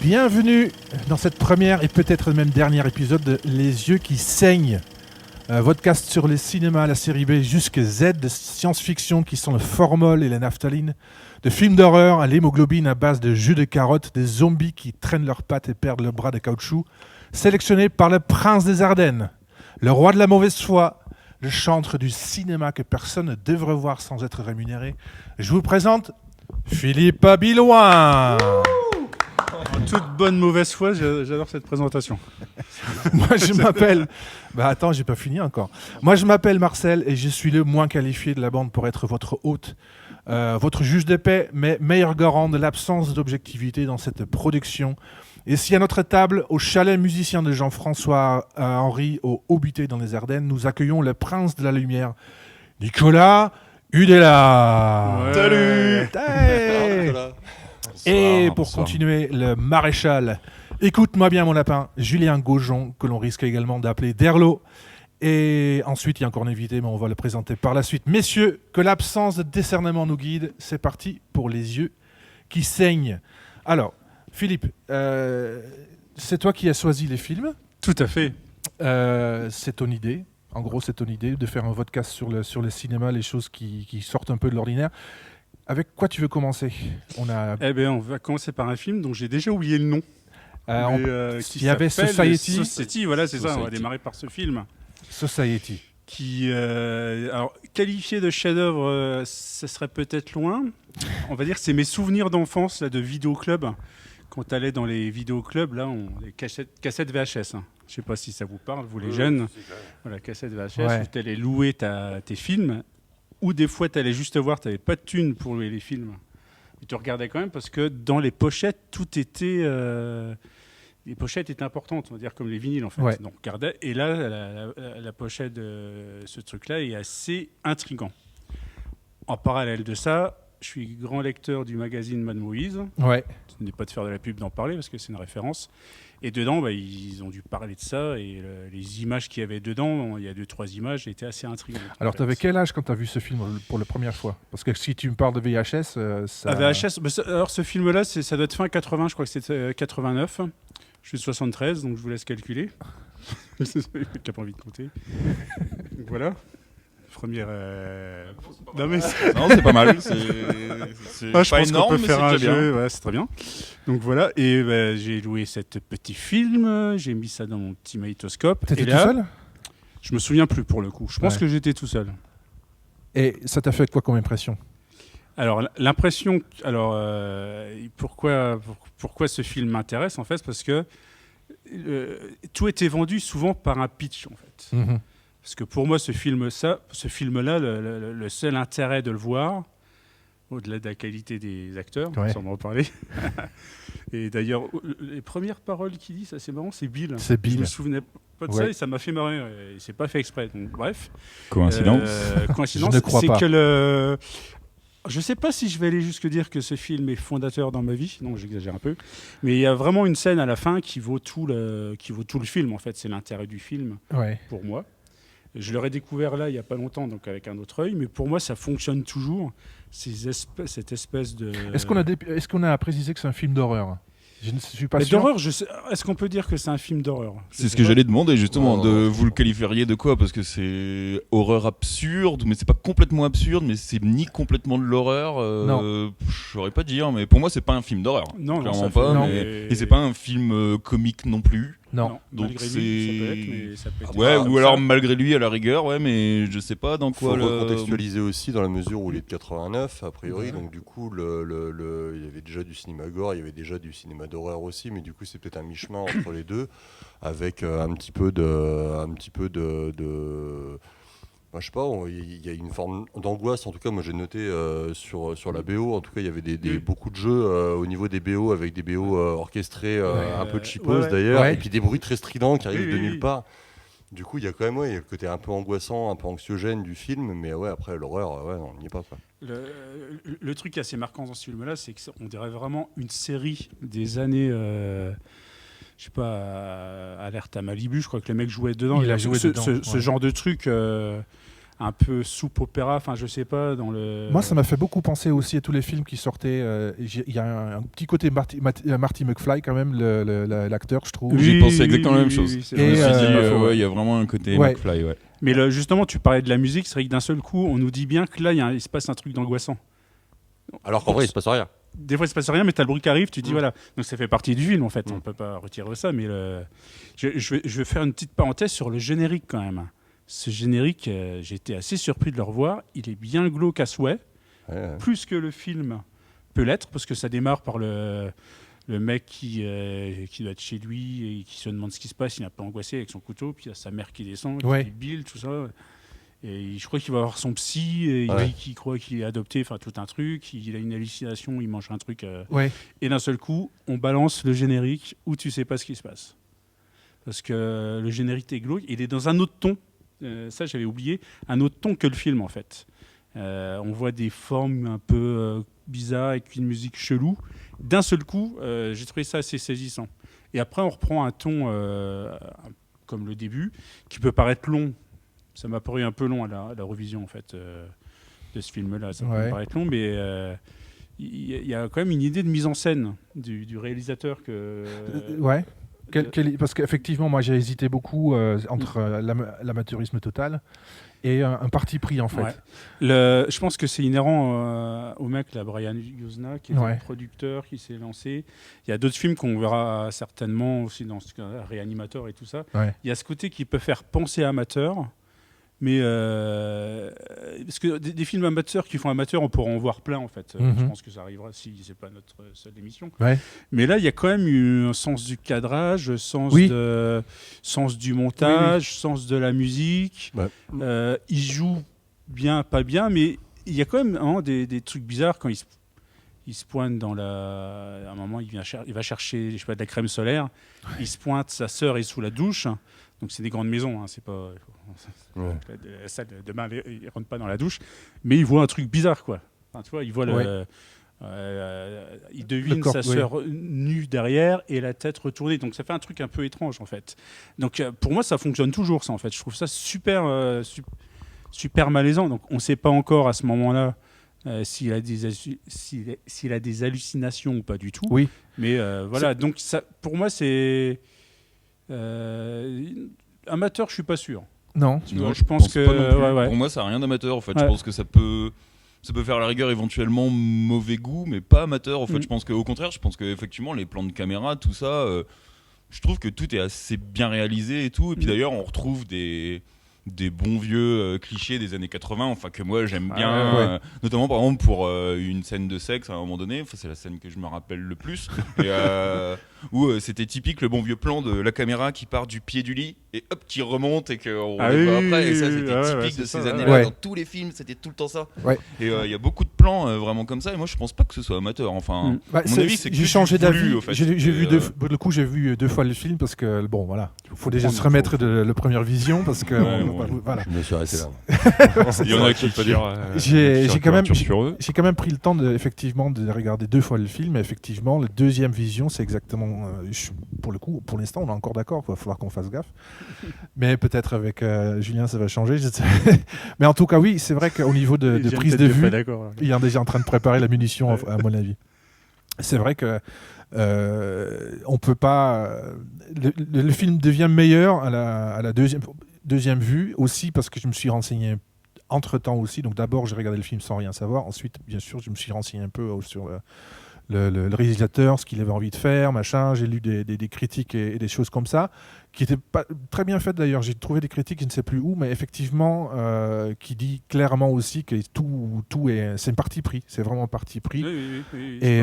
Bienvenue dans cette première et peut-être même dernier épisode de Les yeux qui saignent. Podcast sur les cinémas, la série B jusqu'à Z, de science-fiction qui sont le formol et la naphtaline, de films d'horreur à l'hémoglobine à base de jus de carotte, des zombies qui traînent leurs pattes et perdent leurs bras de caoutchouc, sélectionnés par le prince des Ardennes, le roi de la mauvaise foi, le chantre du cinéma que personne ne devrait voir sans être rémunéré. Je vous présente Philippe Abiloin. En toute bonne mauvaise foi, j'adore cette présentation. Moi, je m'appelle... attends, j'ai pas fini encore. Moi, je m'appelle Marcel et je suis le moins qualifié de la bande pour être votre hôte, votre juge de paix, mais meilleur garant de l'absence d'objectivité dans cette production. Et si à notre table, au chalet musicien de Jean-François Henry, au Haut-Buté dans les Ardennes, nous accueillons le prince de la lumière, Nicolas Udella. Ouais. Salut. Hey. Et pour continuer, le maréchal, écoute-moi bien mon lapin, Julien Gaujon, que l'on risque également d'appeler Derlo. Et ensuite, il y a encore un invité, mais on va le présenter par la suite. Messieurs, que l'absence de discernement nous guide, c'est parti pour les yeux qui saignent. Alors, Philippe, c'est toi qui as choisi les films. Tout à fait. C'est ton idée. En gros, c'est ton idée de faire un podcast sur le cinéma, les choses qui sortent un peu de l'ordinaire. Avec quoi tu veux commencer ? On va commencer par un film dont j'ai déjà oublié le nom. Il y avait Society. Voilà, c'est ça. On va démarrer par ce film. Society. Qui, alors, qualifié de chef-d'œuvre, ça serait peut-être loin. On va dire que c'est mes souvenirs d'enfance là, de vidéoclub. Quand tu allais dans les vidéoclubs, là, les cassettes VHS. Hein. Je ne sais pas si ça vous parle, vous les jeunes. Voilà, cassettes VHS, où tu allais louer tes films. Ou des fois, tu allais juste voir, tu n'avais pas de thunes pour louer les films. Et tu regardais quand même parce que dans les pochettes, tout était... les pochettes étaient importantes, on va dire comme les vinyles en fait. Ouais. Donc, regardais, et là, la pochette de ce truc-là est assez intriguant. En parallèle de ça, je suis grand lecteur du magazine Mad Moïse. Ouais. Ce n'est pas de faire de la pub d'en parler parce que c'est une référence. Et dedans, ils ont dû parler de ça et les images qu'il y avait dedans, il y a 2-3 images, étaient assez intrigantes. Alors, tu avais quel âge quand tu as vu ce film pour la première fois ? Parce que si tu me parles de VHS, ça... VHS, alors ce film-là, ça doit être fin 80, je crois que c'était 89. Je suis de 73, donc je vous laisse calculer. Il n'a pas envie de compter. Donc voilà. Première. Non, c'est pas mal. C'est je pas pense énorme, qu'on peut mais faire un c'est déjà jeu. bien. Ouais, c'est très bien. Donc voilà. Et j'ai loué cet petit film. J'ai mis ça dans mon petit magnétoscope. T'étais et tout là, seul ? Je me souviens plus pour le coup. Je pense que j'étais tout seul. Et ça t'a fait quoi comme impression ? Alors l'impression. Alors pourquoi ce film m'intéresse en fait, parce que tout était vendu souvent par un pitch en fait. Mm-hmm. Parce que pour moi, ce film-là, le seul intérêt de le voir, au-delà de la qualité des acteurs, on va en reparler. Et d'ailleurs, les premières paroles qu'il dit, ça c'est marrant, c'est Bill. C'est Bill. Je me souvenais pas de ça et ça m'a fait marrer. Et c'est pas fait exprès. Donc, bref. Coïncidence. Coïncidence, Je ne crois c'est pas. Que je sais pas si je vais aller jusque dire que ce film est fondateur dans ma vie. Non, j'exagère un peu. Mais il y a vraiment une scène à la fin qui vaut tout le film. En fait, c'est l'intérêt du film pour moi. Je l'aurais découvert là il n'y a pas longtemps, donc avec un autre œil, mais pour moi ça fonctionne toujours, cette espèce de... Est-ce qu'on a précisé que c'est un film d'horreur ? Je ne suis pas mais sûr. d'horreur, est-ce qu'on peut dire que c'est un film d'horreur ? C'est ce que j'allais demander justement, vous le qualifieriez de quoi ? Parce que c'est horreur absurde, mais c'est pas complètement absurde, mais c'est ni complètement de l'horreur. Non. Je saurais pas dire, mais pour moi c'est pas un film d'horreur. Non, clairement ça pas. fait- Et c'est pas un film comique non plus. Non. Donc malgré lui, ça peut être, mais ça peut être... Ouais, ou alors malgré lui à la rigueur, mais je sais pas dans Il faut quoi recontextualiser aussi dans la mesure où il est de 89 a priori, donc du coup il y avait déjà du cinéma gore, il y avait déjà du cinéma d'horreur aussi, mais du coup c'est peut-être un mi-chemin entre les deux, avec un petit peu de je sais pas, il y a une forme d'angoisse, en tout cas moi j'ai noté sur la BO, en tout cas il y avait beaucoup de jeux au niveau des BO, avec des BO orchestrés un peu cheapos d'ailleurs, et puis des bruits très stridents qui arrivent de nulle part. Du coup il y a quand même il y a le côté un peu angoissant, un peu anxiogène du film, mais après l'horreur, on n'y est pas quoi. Le truc assez marquant dans ce film-là, c'est qu'on dirait vraiment une série des années... je sais pas, Alerte à Malibu, je crois que le mec jouait dedans. Il a joué dedans, ce genre de truc un peu soupe opéra, enfin je sais pas, dans le... Moi, ça m'a fait beaucoup penser aussi à tous les films qui sortaient. Il y a un petit côté Marty McFly quand même, l'acteur, je trouve. Oui, J'ai pensé exactement la même chose. oui, c'est Je me vrai. suis dit, C'est pas faux, ouais, il y a vraiment un côté Ouais. McFly, ouais. Mais justement, tu parlais de la musique, c'est vrai que d'un seul coup, on nous dit bien que là, il se passe un truc d'angoissant. Alors qu'en vrai, il se passe rien. Des fois, il se passe rien, mais t'as le bruit qui arrive, tu te dis voilà. Donc ça fait partie du film en fait. On peut pas retirer ça, mais je vais faire une petite parenthèse sur le générique quand même. Ce générique, j'ai été assez surpris de le revoir. Il est bien glauque à souhait, Ouais. plus que le film peut l'être, parce que ça démarre par le mec qui doit être chez lui et qui se demande ce qui se passe. Il est un peu angoissé avec son couteau, puis il y a sa mère qui descend, qui Ouais. dit Bill, tout ça. Et je crois qu'il va voir son psy, et il Ouais. dit qu'il croit qu'il est adopté, enfin tout un truc. Il a une hallucination, il mange un truc. Ouais. Et d'un seul coup, on balance le générique où tu sais pas ce qui se passe. Parce que le générique est glauque, il est dans un autre ton. Ça, j'avais oublié. Un autre ton que le film, en fait. On voit des formes un peu bizarres avec une musique chelou. D'un seul coup, j'ai trouvé ça assez saisissant. Et après, on reprend un ton comme le début, qui peut paraître long. Ça m'a paru un peu long à la revision, en fait, de ce film-là. Ça peut paraître long, mais il y a quand même une idée de mise en scène du réalisateur que... Ouais. Parce qu'effectivement, moi j'ai hésité beaucoup entre l'amateurisme total et un parti pris en fait. Ouais. Je pense que c'est inhérent au mec, là, Brian Yuzna, qui est Ouais. le producteur, qui s'est lancé. Il y a d'autres films qu'on verra certainement aussi dans ce cas, Réanimateur et tout ça. Ouais. Il y a ce côté qui peut faire penser amateur. Mais parce que des films amateurs qui font amateur, on pourra en voir plein en fait. Je pense que ça arrivera si c'est pas notre seule émission. Ouais. Mais là, il y a quand même eu un sens du cadrage, sens du montage, sens de la musique. Ouais. Il joue bien, pas bien, mais il y a quand même des trucs bizarres quand il se pointe dans à un moment, il va chercher, je sais pas, de la crème solaire. Ouais. Il se pointe, sa sœur est sous la douche. Donc c'est des grandes maisons, hein, c'est pas... Ouais. La salle de bain, il rentre pas dans la douche, mais il voit un truc bizarre, quoi. Enfin, tu vois, il voit il devine sa sœur nue derrière et la tête retournée. Donc ça fait un truc un peu étrange, en fait. Donc pour moi, ça fonctionne toujours, ça, en fait. Je trouve ça super malaisant. Donc on ne sait pas encore à ce moment-là s'il a des hallucinations ou pas du tout. Oui. Mais voilà, donc ça, pour moi, c'est... amateur, je suis pas sûr. Non. Non, je pense que pas non plus. ouais. Pour moi, ça n'a rien d'amateur en fait. Ouais. Je pense que ça peut faire à la rigueur éventuellement mauvais goût, mais pas amateur en fait. Je pense qu'au contraire, je pense qu'effectivement les plans de caméra, tout ça, je trouve que tout est assez bien réalisé et tout. Et puis d'ailleurs, on retrouve des bons vieux clichés des années 80, enfin que moi j'aime bien, notamment par exemple pour une scène de sexe à un moment donné, c'est la scène que je me rappelle le plus, et, où c'était typique le bon vieux plan de la caméra qui part du pied du lit et hop qui remonte et qu'on les voit après, et ça c'était typique de ces années-là, dans tous les films c'était tout le temps ça, et il y a beaucoup de plans vraiment comme ça, et moi je pense pas que ce soit amateur, enfin à mon avis c'est que j'ai changé d'avis, en fait. j'ai vu deux fois le film parce que bon voilà, il faut déjà se remettre de la première vision parce que voilà. Je me suis arrêté là. Il y en a qui peuvent dire j'ai quand même pris le temps effectivement de regarder deux fois le film, et effectivement la deuxième vision c'est exactement pour le coup, pour l'instant on est encore d'accord, il va falloir qu'on fasse gaffe, mais peut-être avec Julien ça va changer, mais en tout cas oui, c'est vrai qu'au niveau de prise de vue il est déjà en train de préparer la munition à mon avis. C'est vrai que on peut pas le film devient meilleur à la deuxième vue, aussi parce que je me suis renseigné entre-temps aussi. Donc d'abord, j'ai regardé le film sans rien savoir. Ensuite, bien sûr, je me suis renseigné un peu sur le réalisateur, ce qu'il avait envie de faire, machin. J'ai lu des critiques et des choses comme ça, qui étaient pas très bien faites d'ailleurs. J'ai trouvé des critiques, je ne sais plus où, mais effectivement, qui dit clairement aussi que tout est... C'est un parti pris, c'est vraiment un parti pris. Oui, et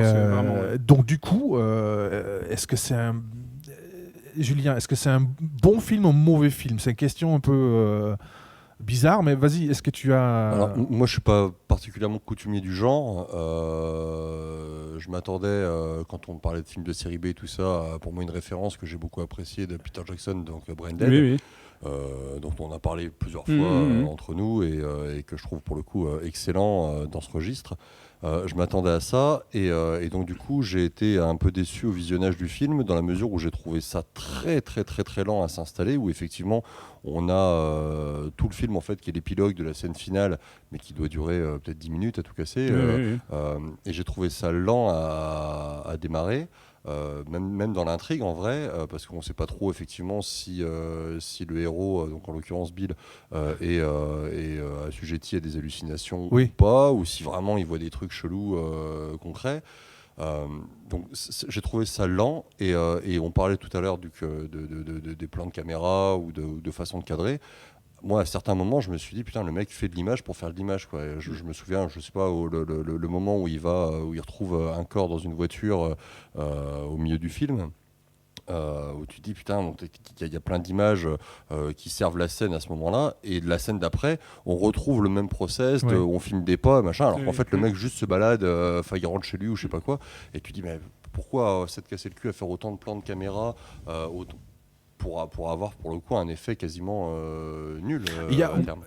donc du coup, est-ce que c'est un... Julien, est-ce que c'est un bon film ou un mauvais film? C'est une question un peu bizarre, mais vas-y, est-ce que tu as... Alors, moi, je suis pas particulièrement coutumier du genre. Je m'attendais, quand on parlait de films de série B et tout ça, pour moi une référence que j'ai beaucoup appréciée de Peter Jackson, donc Brain Dead. Oui. dont on a parlé plusieurs fois entre nous et que je trouve pour le coup excellent dans ce registre. Je m'attendais à ça et donc du coup j'ai été un peu déçu au visionnage du film dans la mesure où j'ai trouvé ça très très très très lent à s'installer, où effectivement on a tout le film en fait qui est l'épilogue de la scène finale mais qui doit durer peut-être 10 minutes à tout casser et j'ai trouvé ça lent à démarrer. Même dans l'intrigue en vrai, parce qu'on ne sait pas trop effectivement si le héros, donc en l'occurrence Bill, est assujetti à des hallucinations ou pas, ou si vraiment il voit des trucs chelous concrets. Donc j'ai trouvé ça lent et on parlait tout à l'heure des plans de caméra ou de façon de cadrer. Moi, à certains moments, je me suis dit, putain, le mec fait de l'image pour faire de l'image, quoi. Je me souviens, je sais pas, le moment où il retrouve un corps dans une voiture au milieu du film, où tu te dis, putain, il y a plein d'images qui servent la scène à ce moment-là, et de la scène d'après, on retrouve le même process, où on filme des pas, machin, alors qu'en fait, le mec juste se balade, il rentre chez lui ou je sais pas quoi, et tu te dis, mais pourquoi s'être cassé le cul à faire autant de plans de caméra, pour avoir pour le coup un effet quasiment nul.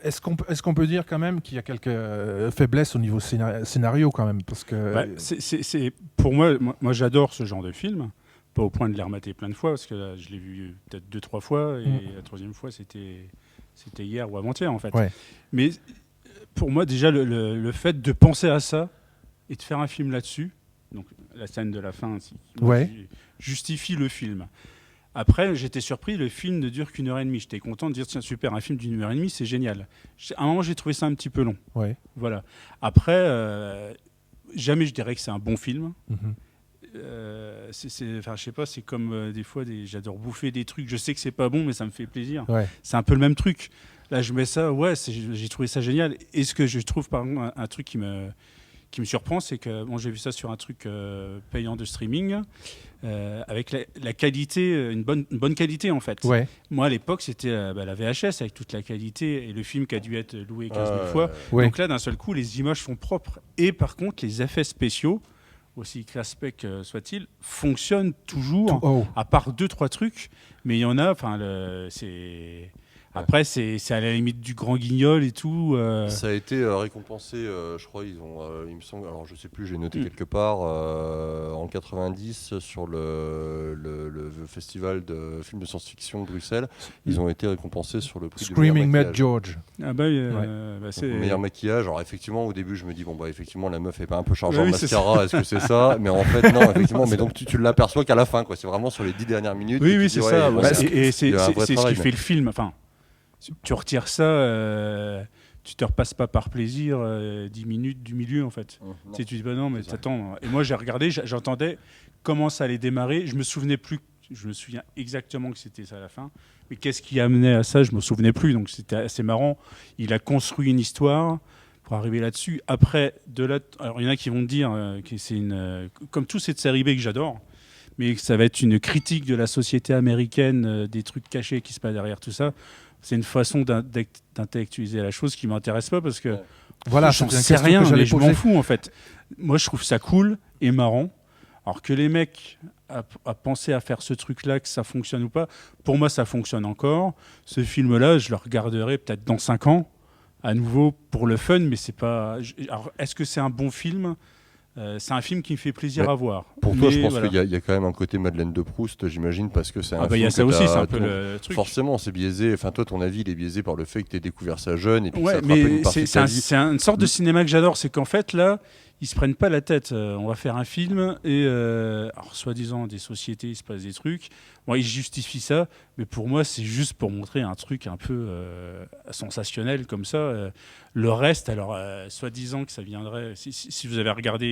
Est-ce qu'on peut dire quand même qu'il y a quelques faiblesses au niveau scénario quand même, parce que c'est pour moi j'adore ce genre de film, pas au point de les remater plein de fois parce que là, je l'ai vu peut-être 2-3 fois et la troisième fois c'était hier ou avant-hier en fait. Mais pour moi déjà le fait de penser à ça et de faire un film là-dessus, donc la scène de la fin justifie le film. Après, j'étais surpris, le film ne dure qu'1 heure et demie. J'étais content de dire, tiens, super, un film d'1 heure et demie, c'est génial. À un moment, j'ai trouvé ça un petit peu long. Voilà. Après, jamais je dirais que c'est un bon film. Je sais pas, c'est comme des fois, j'adore bouffer des trucs. Je sais que c'est pas bon, mais ça me fait plaisir. C'est un peu le même truc. Là, je mets ça, j'ai trouvé ça génial. Et ce que je trouve, par exemple, un truc qui me surprend, c'est que j'ai vu ça sur un truc payant de streaming, avec la qualité, une bonne qualité en fait. Moi à l'époque c'était la VHS avec toute la qualité et le film qui a dû être loué 15 000 fois. Donc là d'un seul coup les images sont propres et par contre les effets spéciaux, aussi classe-spec soit-il, fonctionnent toujours, à part 2-3 trucs, mais il y en a, c'est... Après, c'est à la limite du grand guignol et tout. Ça a été récompensé, je crois, il me semble, alors je sais plus, j'ai noté quelque part, en 90 sur le festival de films de science-fiction de Bruxelles, ils ont été récompensés sur le prix du meilleur Screaming maquillage. Mad George. C'est meilleur maquillage. Alors effectivement, au début, je me dis effectivement, la meuf est pas un peu chargée en mascara, est-ce que c'est ça? Mais en fait, non, effectivement. Mais donc tu l'aperçois qu'à la fin, quoi. C'est vraiment sur les 10 dernières minutes. Oui, c'est ça. Et c'est ce qui fait le film. Enfin. Tu retires ça, tu te repasses pas par plaisir 10 minutes du milieu en fait. Tu dis non mais t'attends. Et moi j'ai regardé, j'entendais comment ça allait démarrer. Je me souviens exactement que c'était ça à la fin. Mais qu'est-ce qui amenait à ça, je me souvenais plus. Donc c'était assez marrant. Il a construit une histoire pour arriver là-dessus. Après alors il y en a qui vont dire que c'est comme toute cette série B que j'adore. Mais que ça va être une critique de la société américaine, des trucs cachés qui se passent derrière tout ça. C'est une façon d'intellectualiser la chose qui ne m'intéresse pas parce que j'en sais rien, mais je m'en fous en fait. Moi, je trouve ça cool et marrant. Alors que les mecs à penser à faire ce truc-là, que ça fonctionne ou pas, pour moi, ça fonctionne encore. Ce film-là, je le regarderai peut-être dans 5 ans, à nouveau pour le fun, mais c'est pas... Alors, est-ce que c'est un bon film ? C'est un film qui me fait plaisir à voir. Pour toi, je pense qu'il y a quand même un côté Madeleine de Proust, j'imagine, parce que c'est un film. Il y a ça aussi, c'est un peu le truc. Forcément, c'est biaisé. Enfin, toi, ton avis, il est biaisé par le fait que tu aies découvert ça jeune et puis ça te mais rappelle une partie de ta vie. C'est une sorte de cinéma que j'adore. C'est qu'en fait, là, ils se prennent pas la tête. On va faire un film et, alors, soi-disant, des sociétés, il se passe des trucs. Bon, ils justifient ça, mais pour moi, c'est juste pour montrer un truc un peu sensationnel comme ça. Le reste, alors, soi-disant que ça viendrait... Si vous avez regardé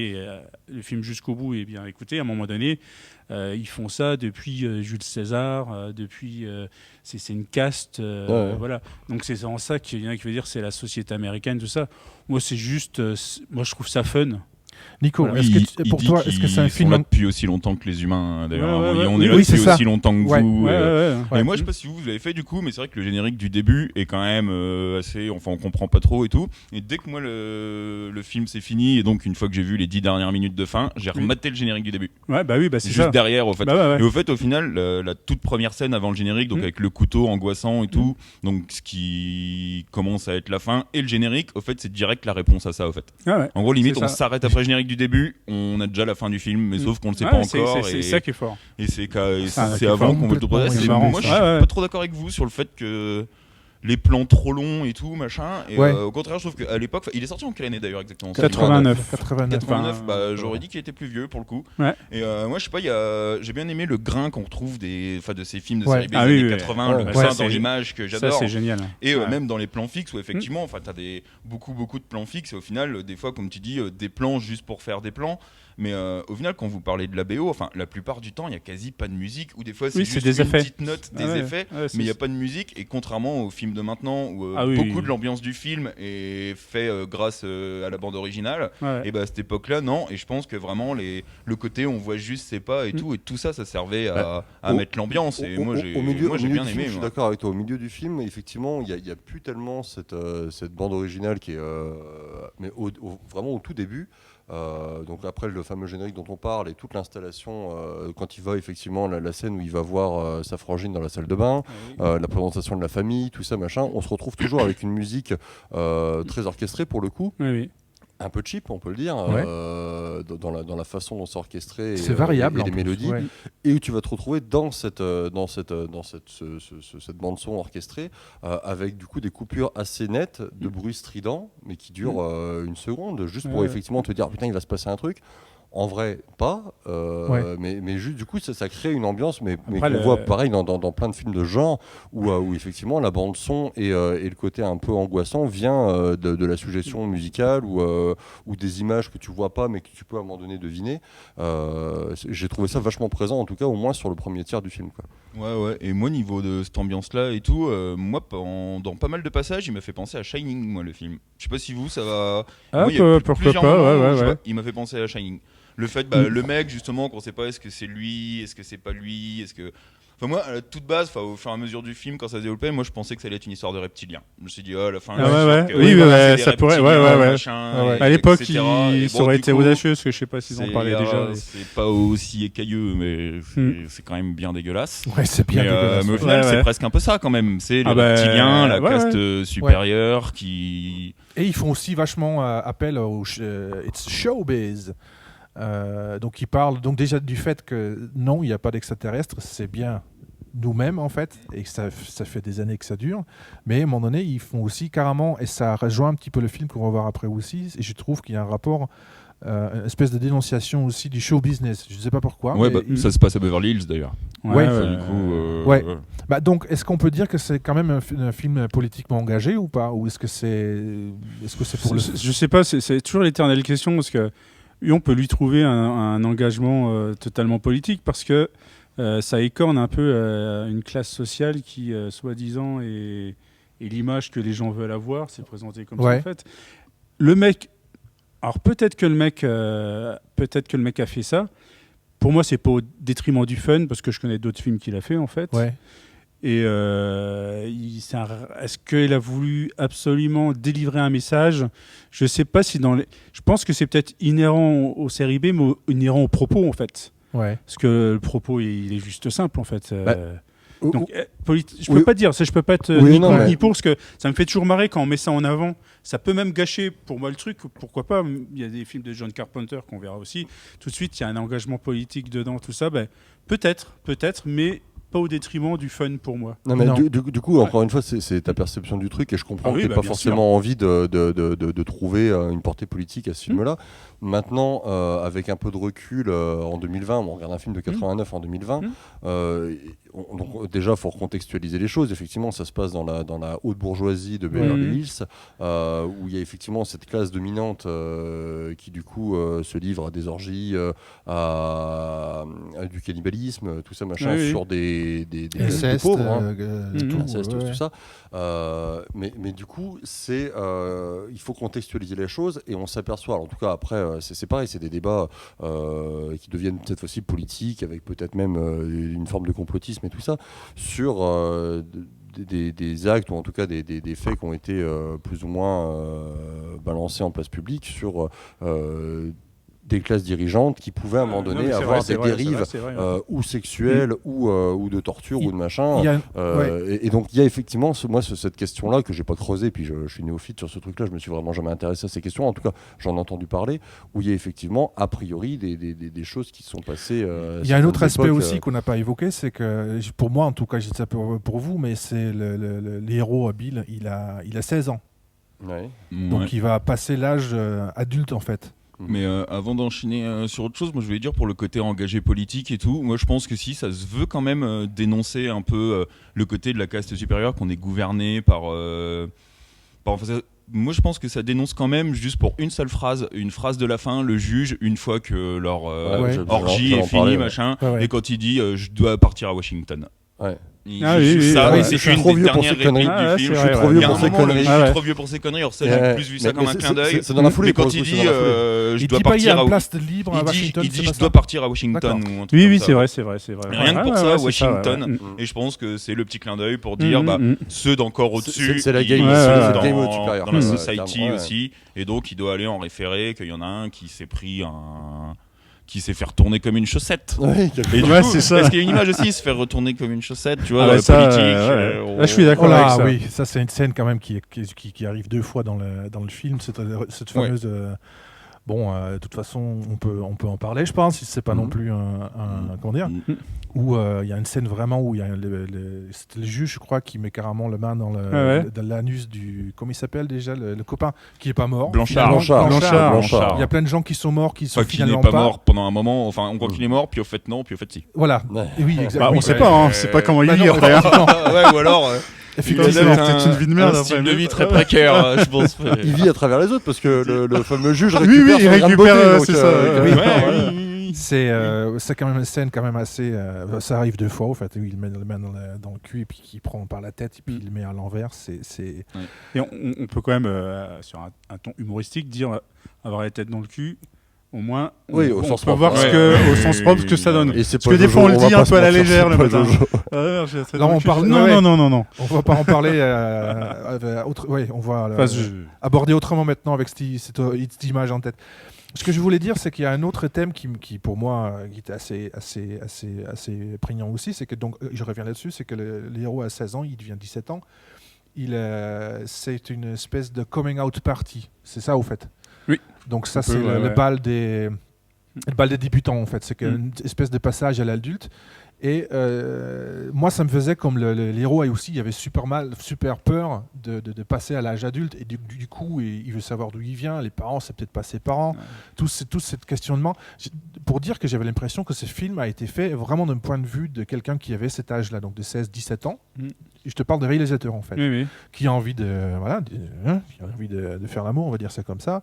le film jusqu'au bout, et bien écoutez, à un moment donné, ils font ça depuis Jules César, depuis... c'est une caste, voilà. Donc c'est en ça qu'il y en a qui veut dire c'est la société américaine, tout ça. Moi, c'est juste... moi, je trouve ça fun. Nico, Voilà. pour toi, est-ce que c'est un Ils film sont là depuis aussi longtemps que les humains, hein, d'ailleurs. Ouais, On est là oui, c'est depuis ça. aussi longtemps que Ouais. vous. Ouais. Et moi, je sais pas si vous l'avez fait du coup, mais c'est vrai que le générique du début est quand même assez. Enfin, on comprend pas trop et tout. Et dès que moi le film s'est fini, et donc une fois que j'ai vu les 10 dernières minutes de fin, j'ai rematé le générique du début. Ouais, bah oui, bah c'est Juste ça. derrière, au fait. Bah ouais. Et au fait, au final, la toute première scène avant le générique, donc avec le couteau angoissant et tout, donc ce qui commence à être la fin, et le générique, au fait, c'est direct la réponse à ça, au fait. Ah ouais. En gros, limite, C'est on ça. s'arrête après le générique du début, on a déjà la fin du film, mais sauf qu'on le sait Ouais, pas c'est- encore. C'est et ça qui est fort. et c'est Ça, c'est c'est avant fort. qu'on veut le Complètement, proposer. c'est marrant, Moi, je ça. suis Ouais. pas trop d'accord avec vous sur le fait que les plans trop longs et tout, machin. Et Ouais. au contraire, je trouve qu'à l'époque, il est sorti en quelle année d'ailleurs exactement? 89. 89. 89, Enfin, j'aurais dit qu'il était plus vieux pour le coup. Ouais. Et moi, je sais pas, j'ai bien aimé le grain qu'on retrouve de ces films de Ouais. série B Ah des oui, années oui. 80, Ouais. le Ouais, grain c'est- dans l'image que Ça, j'adore. c'est génial. Et Ouais. même dans les plans fixes où effectivement, enfin, t'as beaucoup de plans fixes et au final, des fois, comme tu dis, des plans juste pour faire des plans. Mais au final, quand vous parlez de la BO, enfin, la plupart du temps, il y a quasi pas de musique ou des fois c'est Oui, juste c'est des une effets. petite note, des Ouais, effets, ouais, c'est- mais il y a pas de musique. Et contrairement aux films de maintenant où Ah oui, beaucoup oui. de l'ambiance du film est fait grâce à la bande originale, Ouais. et bah à cette époque-là, non. Et je pense que vraiment le côté on voit juste ses pas et tout ça servait à au- mettre l'ambiance. Et moi j'ai au bien du film, aimé. je suis moi. d'accord avec toi. Au milieu du film, effectivement, il y a plus tellement cette bande originale qui est, mais vraiment au tout début. Donc après le fameux générique dont on parle et toute l'installation quand il va effectivement la scène où il va voir sa frangine dans la salle de bain, la présentation de la famille, tout ça machin, on se retrouve toujours avec une musique très orchestrée pour le coup, Oui. un peu cheap on peut le dire, Ouais. dans la façon dont c'est orchestré C'est variable et en les plus, mélodies, ouais. et où tu vas te retrouver dans cette bande son orchestrée avec du coup des coupures assez nettes de bruit strident mais qui durent une seconde juste pour Ouais. effectivement te dire putain il va se passer un truc. En vrai, pas, mais juste du coup ça crée une ambiance, mais Après, qu'on voit pareil dans plein de films de genre où effectivement la bande son et le côté un peu angoissant vient de la suggestion musicale ou des images que tu vois pas mais que tu peux à un moment donné deviner. J'ai trouvé ça vachement présent, en tout cas au moins sur le premier tiers du film, quoi. Ouais. Et moi, niveau de cette ambiance-là et tout, moi, dans pas mal de passages, il m'a fait penser à Shining, moi, le film. Je sais pas si vous, ça va. Ah, Moi, il y a pourquoi plusieurs pas, moments où ouais. je vois, il m'a fait penser à Shining. Le fait, le mec, justement, qu'on sait pas est-ce que c'est lui, est-ce que c'est pas lui, est-ce que. Enfin, moi, à la toute base, au fur et à mesure du film, quand ça se développait, moi je pensais que ça allait être une histoire de reptiliens. Je me suis dit, à la fin, Ah je suis ouais. sûr que, Oui, voilà, ouais, c'est ça des pourrait, reptiliens, ouais. machin, Ouais. et- À l'époque, etc. Et ça bon, aurait du été coup, audacieux, parce que je sais pas s'ils en parlaient déjà. C'est pas aussi écailleux, mais c'est quand même bien dégueulasse. Ouais, c'est bien dégueulasse. Mais au final, Ouais. c'est presque un peu ça quand même. C'est les Ah bah, reptiliens, la ouais, caste supérieure qui. Et ils font aussi vachement appel au it's showbiz. Donc ils parlent donc déjà du fait que non, il n'y a pas d'extraterrestres, c'est bien nous-mêmes en fait, et que ça fait des années que ça dure. Mais à un moment donné, ils font aussi carrément, et ça rejoint un petit peu le film qu'on va voir après aussi, et je trouve qu'il y a un rapport, une espèce de dénonciation aussi du show business. Je ne sais pas pourquoi. Ouais, mais ça se passe à Beverly Hills d'ailleurs. Ouais. Enfin, du coup, Ouais. Donc est-ce qu'on peut dire que c'est quand même un film politiquement engagé ou pas, ou est-ce que c'est pour le Je sais pas, c'est toujours l'éternelle question, parce que on peut lui trouver un engagement totalement politique, parce que ça écorne un peu une classe sociale qui, soi-disant, est l'image que les gens veulent avoir, c'est présenté comme ça en fait. Le mec, alors peut-être que le mec a fait ça. Pour moi, c'est pas au détriment du fun, parce que je connais d'autres films qu'il a fait en fait. Ouais. Et est-ce qu'il a voulu absolument délivrer un message? Je sais pas si je pense que c'est peut-être inhérent aux séries B, mais inhérent au propos en fait. Ouais. Parce que le propos, il est juste simple en fait. Donc, je peux oui. pas dire, ça je peux pas être Oui, ni non, contre mais- ni pour, parce que ça me fait toujours marrer quand on met ça en avant. Ça peut même gâcher pour moi le truc, pourquoi pas. Il y a des films de John Carpenter qu'on verra aussi. Tout de suite, il y a un engagement politique dedans, tout ça. Peut-être, mais pas au détriment du fun pour moi. Non, mais Non. du coup, encore une fois, c'est ta perception du truc, et je comprends Ah oui, que tu n'aies pas bien forcément envie de trouver une portée politique à ce film-là. Maintenant, avec un peu de recul, en 2020, on regarde un film de 89 en 2020, donc déjà, il faut recontextualiser les choses. Effectivement, ça se passe dans la haute bourgeoisie de Beverly Hills, où il y a effectivement cette classe dominante qui, du coup, se livre à des orgies, à du cannibalisme, tout ça, machin, sur des pauvres, tout ça. Mais du coup, il faut contextualiser les choses, et on s'aperçoit, en tout cas, après, c'est pareil, c'est des débats qui deviennent cette fois-ci politiques, avec peut-être même une forme de complotisme et tout ça, sur des actes, ou en tout cas des faits qui ont été plus ou moins balancés en place publique sur des classes dirigeantes qui pouvaient à un moment donné avoir des dérives ou sexuelles ou de torture ou de machin. Et donc il y a effectivement cette question-là que j'ai pas creusée, puis je suis néophyte sur ce truc-là, je me suis vraiment jamais intéressé à ces questions, en tout cas j'en ai entendu parler, où il y a effectivement a priori des choses qui sont passées. Il y a un autre aspect aussi qu'on n'a pas évoqué, c'est que pour moi en tout cas, je dis ça pour vous, mais c'est le héros Bill, il a 16 ans. Ouais. Donc il va passer l'âge adulte en fait. Mais avant d'enchaîner sur autre chose, moi je voulais dire pour le côté engagé politique et tout, moi je pense que si ça se veut quand même dénoncer un peu le côté de la caste supérieure, qu'on est gouverné par moi je pense que ça dénonce quand même juste pour une seule phrase, une phrase de la fin, le juge, une fois que leur orgie est finie, machin, et quand il dit je dois partir à Washington. Ouais. C'est une des dernières répliques du film. Je suis trop vieux pour ces conneries. Je suis trop vieux pour ces conneries. Alors ça, j'ai plus vu ça comme un clin d'œil. C'est dans la foulée. Mais quand il dit je dois partir à Washington, il dit je dois partir à Washington. Oui, c'est vrai. Rien que pour ça, Washington. Et je pense que c'est le petit clin d'œil pour dire ceux d'encore au-dessus. C'est la game dans la society aussi. Et donc il doit aller en référé qu'il y en a un qui s'est pris qui s'est fait retourner comme une chaussette. Ouais, et du coup, c'est ça. Parce qu'il y a une image aussi, se faire retourner comme une chaussette, tu vois, politique. Là, je suis d'accord avec ça. Oui, ça c'est une scène quand même qui arrive 2 fois dans le film, cette fameuse... de toute façon, on peut en parler, je pense, si c'est pas non plus comment dire, où il y a une scène vraiment où il y a c'est le juge, je crois, qui met carrément le main dans l'anus du... Comment il s'appelle déjà, le copain qui est pas mort. Blanchard. Il y a plein de gens qui sont morts, qui sont finalement pas mort pendant un moment, enfin on croit qu'il est mort, puis au fait non, puis au fait si. Voilà. Et oui, exactement. On sait pas, c'est pas comment il vit après. Ou alors... Effectivement, c'est une vie de merde. Un style de vie très précaire, je pense. Il vit à travers les autres parce que le fameux juge récupère son grain de beauté, c'est ça. C'est quand même une scène quand même assez... ça arrive 2 fois, en fait, où il met le main dans le cul et puis qu'il prend par la tête et puis il le met à l'envers. Et on peut quand même, sur un ton humoristique, dire avoir la tête dans le cul. Au moins, on peut voir au sens propre ce que ça donne. Parce que des fois, on le dit un peu à la légère le matin. Non, on parle. Non. On va pas en parler. On va aborder autrement maintenant avec cette image en tête. Ce que je voulais dire, c'est qu'il y a un autre thème qui pour moi, qui était assez prégnant aussi, c'est que donc, je reviens là-dessus, c'est que le héros a 16 ans, il devient 17 ans. C'est une espèce de coming out party. C'est ça, au fait. Oui. Donc ça, c'est le bal des débutants, en fait. C'est une espèce de passage à l'adulte. Et moi, ça me faisait comme le héros aussi, il avait super peur de passer à l'âge adulte. Et du coup, il veut savoir d'où il vient. Les parents, c'est peut-être pas ses parents. Tout ce questionnement. Pour dire que j'avais l'impression que ce film a été fait vraiment d'un point de vue de quelqu'un qui avait cet âge-là, donc de 16-17 ans. Je te parle de réalisateur, en fait, qui a envie de faire l'amour, on va dire ça comme ça.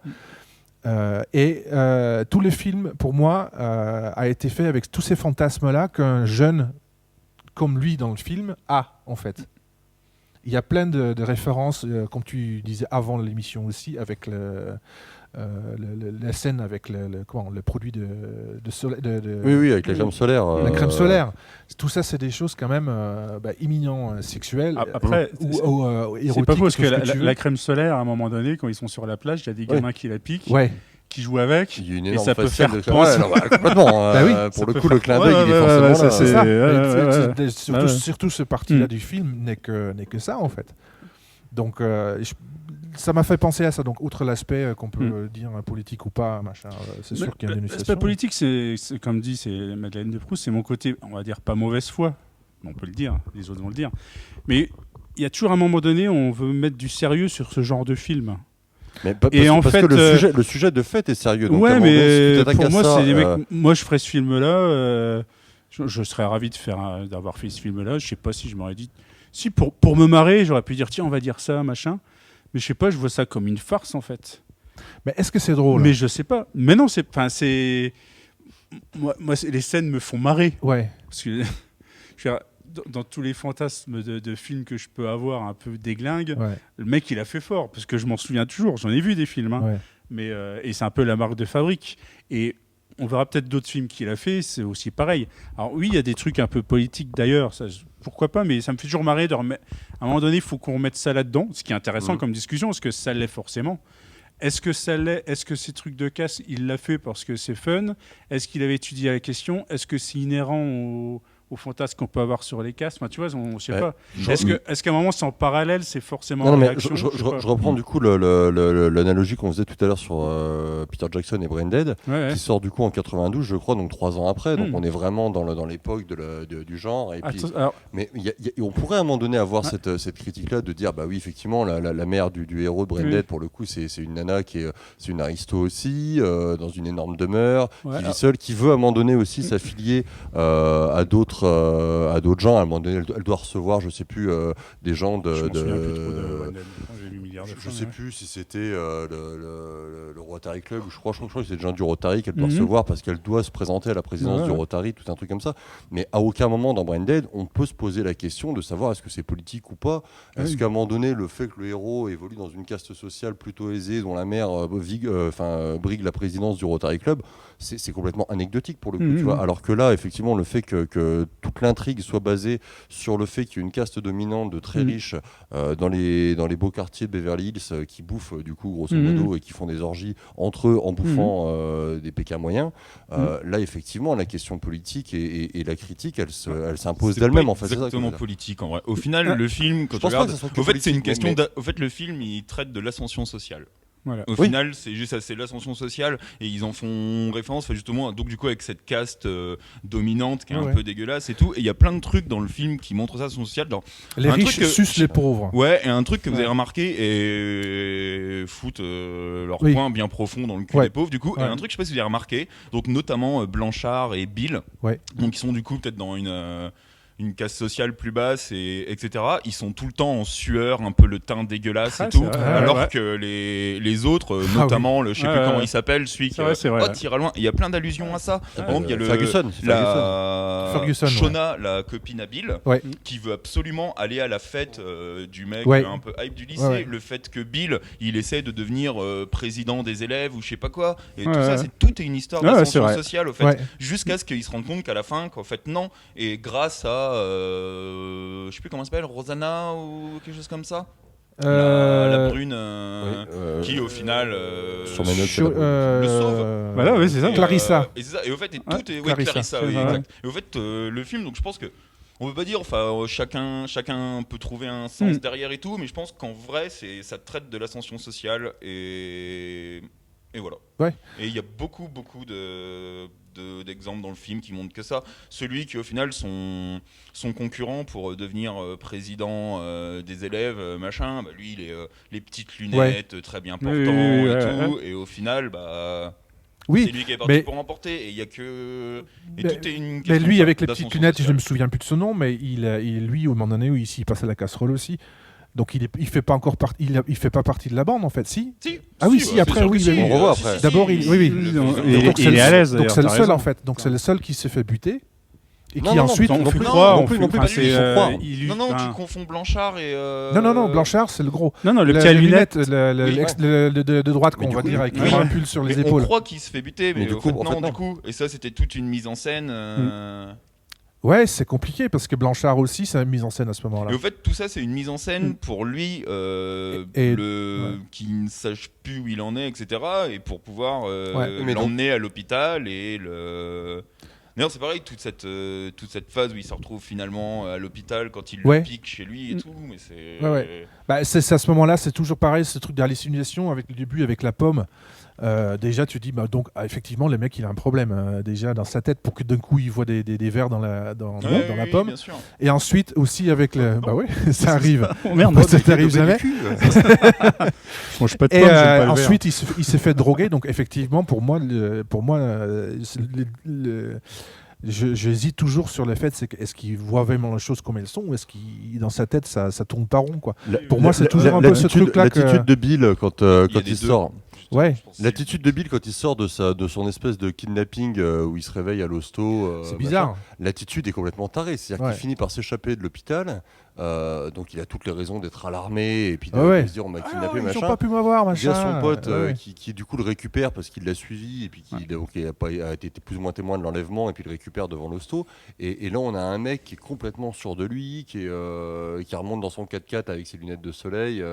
Tout le film, pour moi, a été fait avec tous ces fantasmes-là qu'un jeune comme lui dans le film a, en fait. Il y a plein de références, comme tu disais avant l'émission aussi, avec la scène avec le produit de soleil. Oui, avec la crème solaire. La crème solaire. Tout ça, c'est des choses quand même éminemment sexuelles. Après, érotiques. C'est pas parce que la crème solaire, à un moment donné, quand ils sont sur la plage, il y a des gamins qui la piquent. Qui jouent avec, et ça peut faire penser. Complètement. Pour le coup, le clin d'œil, il est forcément là. C'est ça. Surtout ce parti-là du film n'est que ça, en fait. Donc, ça m'a fait penser à ça. Donc, outre l'aspect qu'on peut dire politique ou pas, machin, c'est sûr qu'il y a une dénonciation. L'aspect politique, c'est comme dit, c'est Madeleine de Proust, c'est mon côté, on va dire, pas mauvaise foi. On peut le dire, les autres vont le dire. Mais il y a toujours un moment donné, on veut mettre du sérieux sur ce genre de film. Mais parce que le sujet de fait est sérieux. Donc mais pour moi, c'est des mecs. Moi, je ferais ce film-là. Je serais ravi d'avoir fait ce film-là. Je sais pas si je m'aurais dit... Si, pour me marrer, j'aurais pu dire, tiens, on va dire ça, machin. Mais je sais pas, je vois ça comme une farce, en fait. Mais est-ce que c'est drôle? Mais je sais pas. Mais non, c'est... Moi, les scènes me font marrer. Ouais. Parce que... dans tous les fantasmes de films que je peux avoir un peu déglingue, le mec, il a fait fort. Parce que je m'en souviens toujours. J'en ai vu des films. Hein. Ouais. Mais, et c'est un peu la marque de fabrique. Et... on verra peut-être d'autres films qu'il a fait, c'est aussi pareil. Alors oui, il y a des trucs un peu politiques d'ailleurs, pourquoi pas, mais ça me fait toujours marrer à un moment donné, il faut qu'on remette ça là-dedans, ce qui est intéressant comme discussion, parce que ça l'est forcément. Est-ce que ça l'est? Est-ce que ces trucs de casse, il l'a fait parce que c'est fun? Est-ce qu'il avait étudié la question? Est-ce que c'est inhérent au fantasme qu'on peut avoir sur les casses? Enfin, tu vois, on ne sait pas. Est-ce qu'à un moment, c'est en parallèle, c'est forcément non, mais réaction, je reprends du coup l'analogie qu'on faisait tout à l'heure sur Peter Jackson et Braindead, qui sort du coup en 92, je crois, donc 3 ans après. Donc on est vraiment dans l'époque du genre. Et puis, mais on pourrait à un moment donné avoir cette critique-là de dire, bah oui, effectivement, la mère du héros de Braindead, pour le coup, c'est une nana c'est une aristo aussi, dans une énorme demeure, qui vit seule, qui veut à un moment donné aussi s'affilier à d'autres gens. À un moment donné, elle doit recevoir, je sais plus, des gens je sais plus si c'était le Rotary Club, ou je crois que c'est des gens du Rotary qu'elle doit recevoir parce qu'elle doit se présenter à la présidence du Rotary, tout un truc comme ça. Mais à aucun moment dans Braindead, on peut se poser la question de savoir est-ce que c'est politique ou pas. Est-ce qu'à un moment donné, le fait que le héros évolue dans une caste sociale plutôt aisée, dont la mère brigue la présidence du Rotary Club, c'est complètement anecdotique pour le coup, tu vois. Alors que là, effectivement, le fait que toute l'intrigue soit basée sur le fait qu'il y a une caste dominante de très riches dans les beaux quartiers de Beverly Hills qui bouffent du coup grosso modo et qui font des orgies entre eux en bouffant des pécas moyens. Là, effectivement, la question politique et la critique, elle s'impose d'elle-même. En fait, c'est exactement politique en vrai. Au final, le film, quand tu regardes, au fait, c'est une question. Au fait, le film, il traite de l'ascension sociale. Voilà. Au final, c'est juste ça, c'est l'ascension sociale et ils en font référence justement donc du coup avec cette caste dominante qui est un peu dégueulasse et tout. Et il y a plein de trucs dans le film qui montrent ça, l'ascension sociale. Les riches sucent les pauvres. Ouais, et un truc que vous avez remarqué et foutent leur poing bien profond dans le cul des pauvres du coup. Et un truc, je sais pas si vous avez remarqué, donc notamment Blanchard et Bill, donc ils sont du coup peut-être dans une caste sociale plus basse etc. Ils sont tout le temps en sueur, un peu le teint dégueulasse et tout, alors que les autres, notamment le je sais plus comment il s'appelle, celui qui tire à loin. Il y a plein d'allusions à ça. Par exemple, il y a Ferguson, Shona, la copine à Bill, qui veut absolument aller à la fête du mec un peu hype du lycée. Le fait que Bill, il essaie de devenir président des élèves ou je sais pas quoi. Et tout ça, tout est une histoire d'ascension sociale, au fait, jusqu'à ce qu'ils se rendent compte qu'à la fin, qu'en fait non. Et grâce à je sais plus comment elle s'appelle, Rosanna ou quelque chose comme ça, la brune qui au final sur mes notes, le sauve. Voilà, c'est ça. Clarissa. Et au fait, tout est Clarissa, exact. Et au fait, le film, donc je pense que on veut pas dire, chacun peut trouver un sens derrière et tout, mais je pense qu'en vrai, ça traite de l'ascension sociale et voilà. Et il y a beaucoup d'exemples dans le film qui montrent que ça. Celui qui au final son concurrent pour devenir président des élèves, machin, lui il est les petites lunettes très bien portant et tout, et au final c'est lui qui est parti pour remporter, et il y a que tout est une question. Mais lui avec les petites lunettes, je ne me souviens plus de son nom, mais lui au moment donné où il passe à la casserole aussi. Donc il fait pas encore il fait pas partie de la bande en fait, si. Ah oui, si, après oui. On revoit après. D'abord il est à l'aise. Donc c'est le seul en fait. Donc c'est le seul qui s'est fait buter. Et qui ensuite non plus, tu confonds Blanchard et non, Blanchard c'est le gros. Non, le petit à lunettes de droite qu'on va dire avec un pull sur les épaules. On croit qu'il se fait buter, mais du coup, et ça c'était toute une mise en scène. Ouais, c'est compliqué parce que Blanchard aussi, c'est une mise en scène à ce moment-là. Et au fait, tout ça, c'est une mise en scène pour lui, qui ne sache plus où il en est, etc. Et pour pouvoir l'emmener à l'hôpital D'ailleurs, c'est pareil, toute cette phase où il se retrouve finalement à l'hôpital quand il le pique chez lui et tout. Mais c'est... c'est à ce moment-là, c'est toujours pareil, ce truc d'hallucination avec le début, avec la pomme. Déjà tu dis donc effectivement le mec il a un problème déjà dans sa tête pour que d'un coup il voit des vers dans la pomme, bien sûr. Et ensuite aussi avec le ça arrive. Oh merde, ça t'arrive jamais. Je mange pas de pomme, et ensuite il s'est fait droguer, donc effectivement pour moi j'hésite toujours sur le fait, est-ce qu'il voit vraiment les choses comme elles sont, ou est-ce qu'il dans sa tête ça tourne pas rond, quoi. Pour moi, c'est toujours un peu ce truc-là. L'attitude de Bill quand il sort. Ouais. L'attitude de Bill quand il sort de son espèce de kidnapping où il se réveille à l'hosto. C'est bizarre. L'attitude est complètement tarée. C'est-à-dire qu'il finit par s'échapper de l'hôpital. Donc il a toutes les raisons d'être alarmé et puis de se dire on m'a kidnappé, machin. Ils n'ont pas pu m'avoir, machin. Il y a son pote qui du coup le récupère parce qu'il l'a suivi et puis qui a été plus ou moins témoin de l'enlèvement et puis le récupère devant l'hosto. Et là on a un mec qui est complètement sûr de lui, qui remonte dans son 4x4 avec ses lunettes de soleil.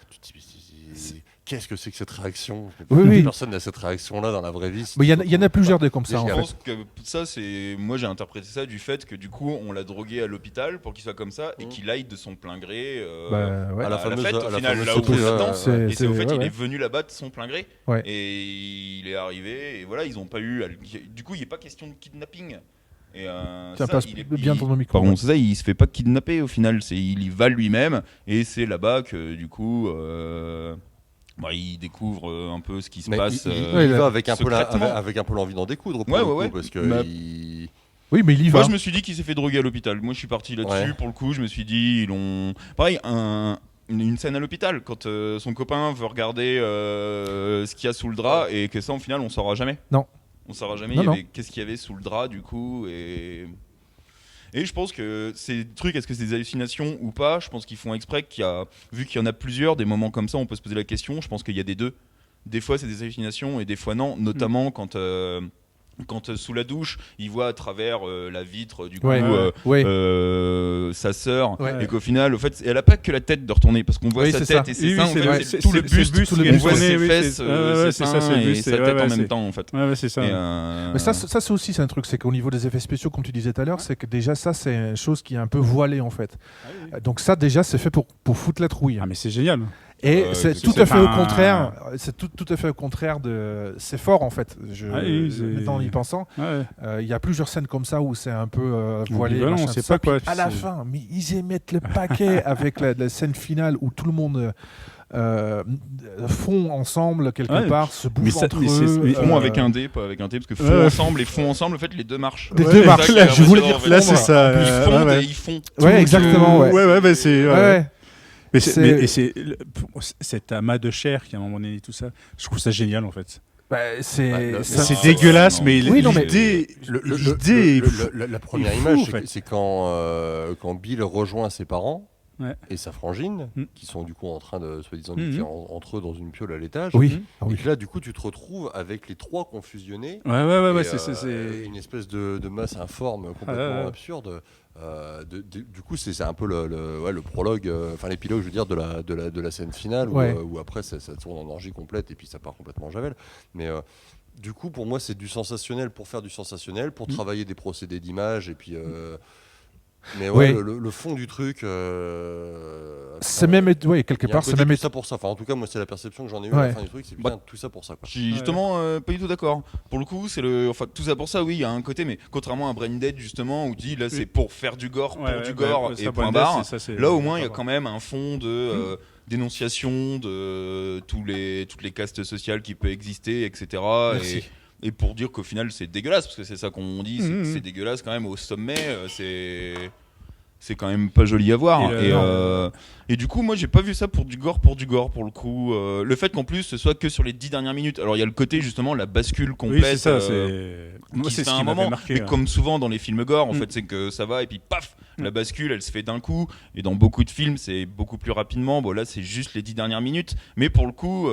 Tu te dis, qu'est-ce que c'est que cette réaction ? Personne n'a cette réaction-là dans la vraie vie. Il y en a plusieurs comme ça. Je pense que ça, moi j'ai interprété ça du fait que du coup on l'a drogué à l'hôpital pour qu'il soit comme ça et qu'il aille de son plein gré à la fête au final, là où il s'attend. Et c'est au fait il est venu là-bas de son plein gré et il est arrivé et voilà, ils n'ont pas eu. Du coup, il n'est pas question de kidnapping. Et ça passe bien pour nos micros. Pardon, c'est ça, il se fait pas kidnapper au final, il y va lui-même et c'est là-bas que du coup il découvre un peu ce qui se passe. Il va avec un peu l'envie d'en découdre parce que oui, mais il y va. Moi je me suis dit qu'il s'est fait droguer à l'hôpital. Moi je suis parti là-dessus pour le coup, je me suis dit ils l'ont pareil une scène à l'hôpital quand son copain veut regarder ce qu'il y a sous le drap et que ça au final on saura jamais. Non. On saura jamais qu'est-ce qu'il y avait sous le drap du coup et je pense que ces trucs, est-ce que c'est des hallucinations ou pas ? Je pense qu'ils font exprès vu qu'il y en a plusieurs, des moments comme ça, on peut se poser la question. Je pense qu'il y a des deux. Des fois, c'est des hallucinations et des fois non. Notamment quand sous la douche, il voit à travers la vitre du coup sa sœur et qu'au final, au fait, elle a pas que la tête de retourner parce qu'on voit sa tête et ses seins. C'est tout le buste, on voit ses fesses, ses seins et sa tête en même temps en fait. C'est ça. Mais ça c'est aussi un truc, c'est qu'au niveau des effets spéciaux, comme tu disais tout à l'heure, c'est que déjà ça c'est une chose qui est un peu voilée en fait. Donc ça déjà c'est fait pour foutre la trouille. Ah mais c'est génial. Et c'est tout à fait au contraire. C'est tout à fait au contraire de. C'est fort en fait. En y pensant, il y a plusieurs scènes comme ça où c'est un peu voilé. On sait pas quoi. À la fin, mais ils émettent le paquet avec la scène finale où tout le monde font ensemble quelque part, se bouffent entre eux. Font avec un D, pas avec un T, parce que font ensemble et font ensemble. En fait, les deux marchent. Les deux marchent. Je voulais dire. Là, c'est ça. Ils font et ils font. Ouais, exactement. Ouais, c'est. Mais c'est cet amas de chair qui à un moment donné tout ça, je trouve ça génial en fait. C'est dégueulasse, mais l'idée la première image, c'est quand Bill rejoint ses parents et sa frangine, qui sont du coup en train de soi-disant entre eux dans une piole à l'étage. Et là, du coup, tu te retrouves avec les trois confusionnés. C'est une espèce de masse informe complètement absurde. Du coup, c'est un peu le prologue, enfin l'épilogue, je veux dire, de la scène finale où après ça tourne en orgie complète et puis ça part complètement en javel. Mais du coup, pour moi, c'est du sensationnel pour faire du sensationnel, pour travailler des procédés d'image et puis. Mais le fond du truc, c'est même quelque part, c'est même ça pour ça. Enfin, en tout cas, moi, c'est la perception que j'en ai eue à la fin du truc, c'est tout ça pour ça. Quoi. Je suis justement pas du tout d'accord. Pour le coup, c'est tout ça pour ça. Oui, il y a un côté, mais contrairement à Brain Dead justement, où tu dis là, c'est pour faire du gore, et point barre. Là, au moins, il y a quand même un fond de dénonciation de toutes les castes sociales qui peuvent exister, etc. Et pour dire qu'au final c'est dégueulasse, parce que c'est ça qu'on dit, c'est dégueulasse quand même au sommet, c'est quand même pas joli à voir. Et du coup, moi j'ai pas vu ça pour du gore pour le coup. Le fait qu'en plus ce soit que sur les 10 dernières minutes. Alors il y a le côté justement la bascule complète. C'est ça, moi c'est un moment marqué, mais comme souvent dans les films gore, en fait, c'est que ça va et puis paf, la bascule elle se fait d'un coup. Et dans beaucoup de films c'est beaucoup plus rapidement. Bon là c'est juste les 10 dernières minutes, mais pour le coup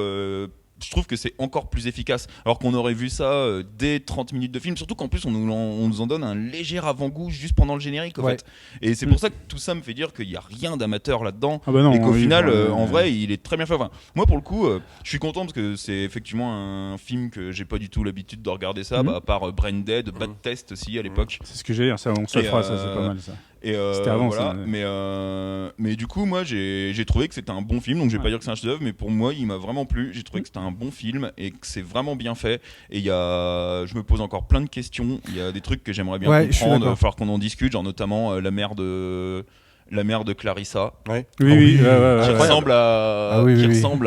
je trouve que c'est encore plus efficace, alors qu'on aurait vu ça dès 30 minutes de film, surtout qu'en plus on nous en donne un léger avant-goût juste pendant le générique en fait. Et c'est pour ça que tout ça me fait dire qu'il n'y a rien d'amateur là-dedans, et qu'au final en vrai il est très bien fait. Enfin, moi pour le coup je suis content parce que c'est effectivement un film que j'ai pas du tout l'habitude de regarder ça, à part Brain Dead, Bad Test aussi à l'époque. C'est ce que j'ai dit, ça on se le fera, ça c'est pas mal ça. Et c'était avant voilà, ça. Mais du coup moi j'ai trouvé que c'était un bon film, donc je vais pas dire que c'est un chef-d'œuvre, mais pour moi il m'a vraiment plu. J'ai trouvé que c'était un bon film et que c'est vraiment bien fait. Et je me pose encore plein de questions. Il y a des trucs que j'aimerais bien comprendre. Il va falloir qu'on en discute, genre notamment la mère de la mère de Clarissa. Oui, oui, oui. Qui ressemble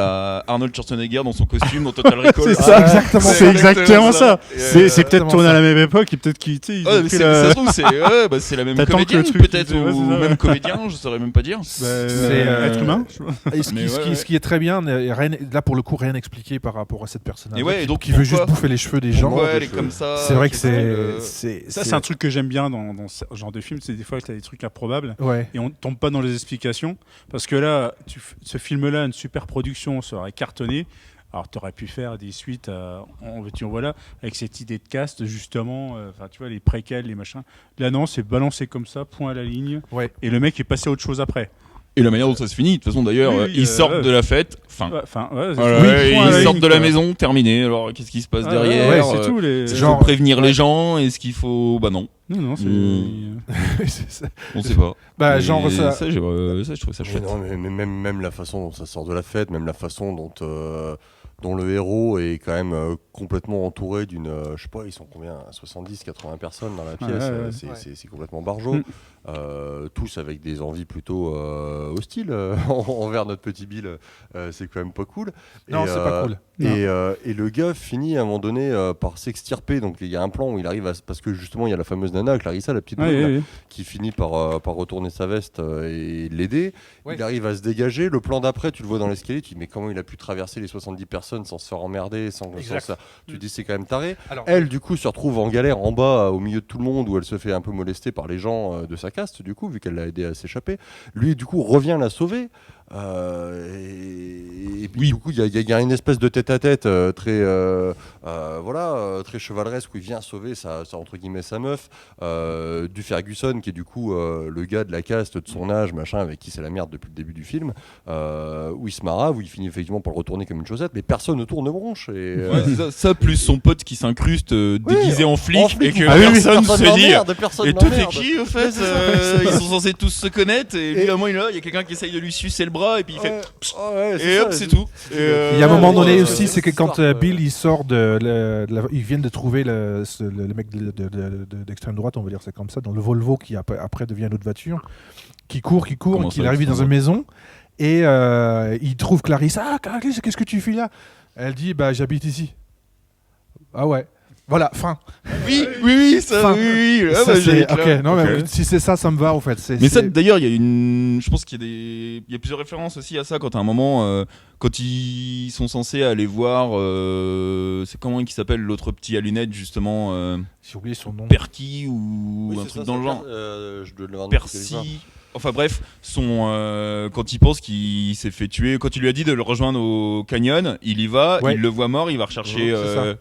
à Arnold Schwarzenegger dans son costume dans Total Recall. C'est ça, exactement. C'est exactement ça. C'est peut-être exactement tourné ça. à la même époque et peut-être qu'ils ils ont Mais pris ça se trouve, c'est la même T'attends que comédienne, le truc, peut-être, ouais, ou c'est ça, même ouais. comédien, je saurais même pas dire. être humain. Et ce qui est très bien, là pour le coup, rien expliqué par rapport à cette personne Et ouais, et donc qui veut juste bouffer les cheveux des gens. Ouais, elle est comme ça. C'est vrai que c'est un truc que j'aime bien dans ce genre de film, c'est des fois que tu as des trucs improbables Ouais. et on tombe pas dans les explications parce que là, ce film-là, une super production, ça aurait cartonné. Alors, tu aurais pu faire des suites en veux-tu en voilà, avec cette idée de cast, justement, tu vois, les préquels, les machins. Là, non, c'est balancé comme ça, point à la ligne. Ouais. Et le mec est passé à autre chose après. Et la manière dont ça se finit, de toute façon d'ailleurs, Oui, ils sortent de la fête, fin. Ils Ils sortent de la maison, terminé. Alors qu'est-ce qui se passe derrière? Ouais, c'est tout. Il faut prévenir les gens, est-ce qu'il faut... Bah non. Non, c'est... C'est ça. On sait pas. Bah, Et genre ça. Ça, je trouve ça chouette. Non, mais même la façon dont ça sort de la fête, même la façon dont le héros est quand même complètement entouré d'une, je sais pas, ils sont combien, 70, 80 personnes dans la pièce, c'est complètement barjot. Tous avec des envies plutôt hostiles envers notre petit Bill, c'est quand même pas cool. Non, c'est pas cool. Et le gars finit à un moment donné par s'extirper, donc il y a un plan où il arrive parce que justement il y a la fameuse nana, Clarissa, la petite brune, qui finit par retourner sa veste et l'aider. Il arrive à se dégager. Le plan d'après, tu le vois dans l'escalier, tu dis mais comment il a pu traverser les 70 personnes sans se faire emmerder, sans ça. Tu dis c'est quand même taré. Alors, elle du coup se retrouve en galère en bas au milieu de tout le monde où elle se fait un peu molester par les gens de sa caste du coup vu qu'elle l'a aidé à s'échapper. Lui du coup revient la sauver. Et puis, du coup il y a une espèce de tête-à-tête très chevaleresque où il vient sauver sa entre guillemets sa meuf, du Ferguson qui est du coup le gars de la caste de son âge machin avec qui c'est la merde depuis le début du film, où il se marave, où il finit effectivement par le retourner comme une chaussette, mais personne ne tourne bronche et ça plus son pote qui s'incruste déguisé en flic et que personne se dit et toi t'es qui au fait, ils sont censés tous se connaître et évidemment il y a quelqu'un qui essaye de lui sucer le bras et puis il fait et hop c'est tout. Il y a un moment donné aussi, c'est que quand Bill il sort ils viennent de trouver le mec d'extrême droite, on va dire c'est comme ça, dans le Volvo qui après devient une autre voiture, qui court, qu'il arrive dans une maison et il trouve Clarissa. Ah, qu'est-ce que tu fais là? Elle dit bah j'habite ici. Ah ouais. Voilà, fin. Oui, ça, fin. oui. Ah, ça, c'est... Ok, non, mais si c'est ça, ça me va, en fait. Ça, d'ailleurs, je pense qu'il y a plusieurs références aussi à ça. Quand à un moment, quand ils sont censés aller voir, c'est comment il s'appelle l'autre petit à lunettes, justement. J'ai oublié son nom. Perky ou un truc dans le genre. Percy. Enfin bref, quand il pense qu'il s'est fait tuer, quand il lui a dit de le rejoindre au canyon, il y va, il le voit mort, il va rechercher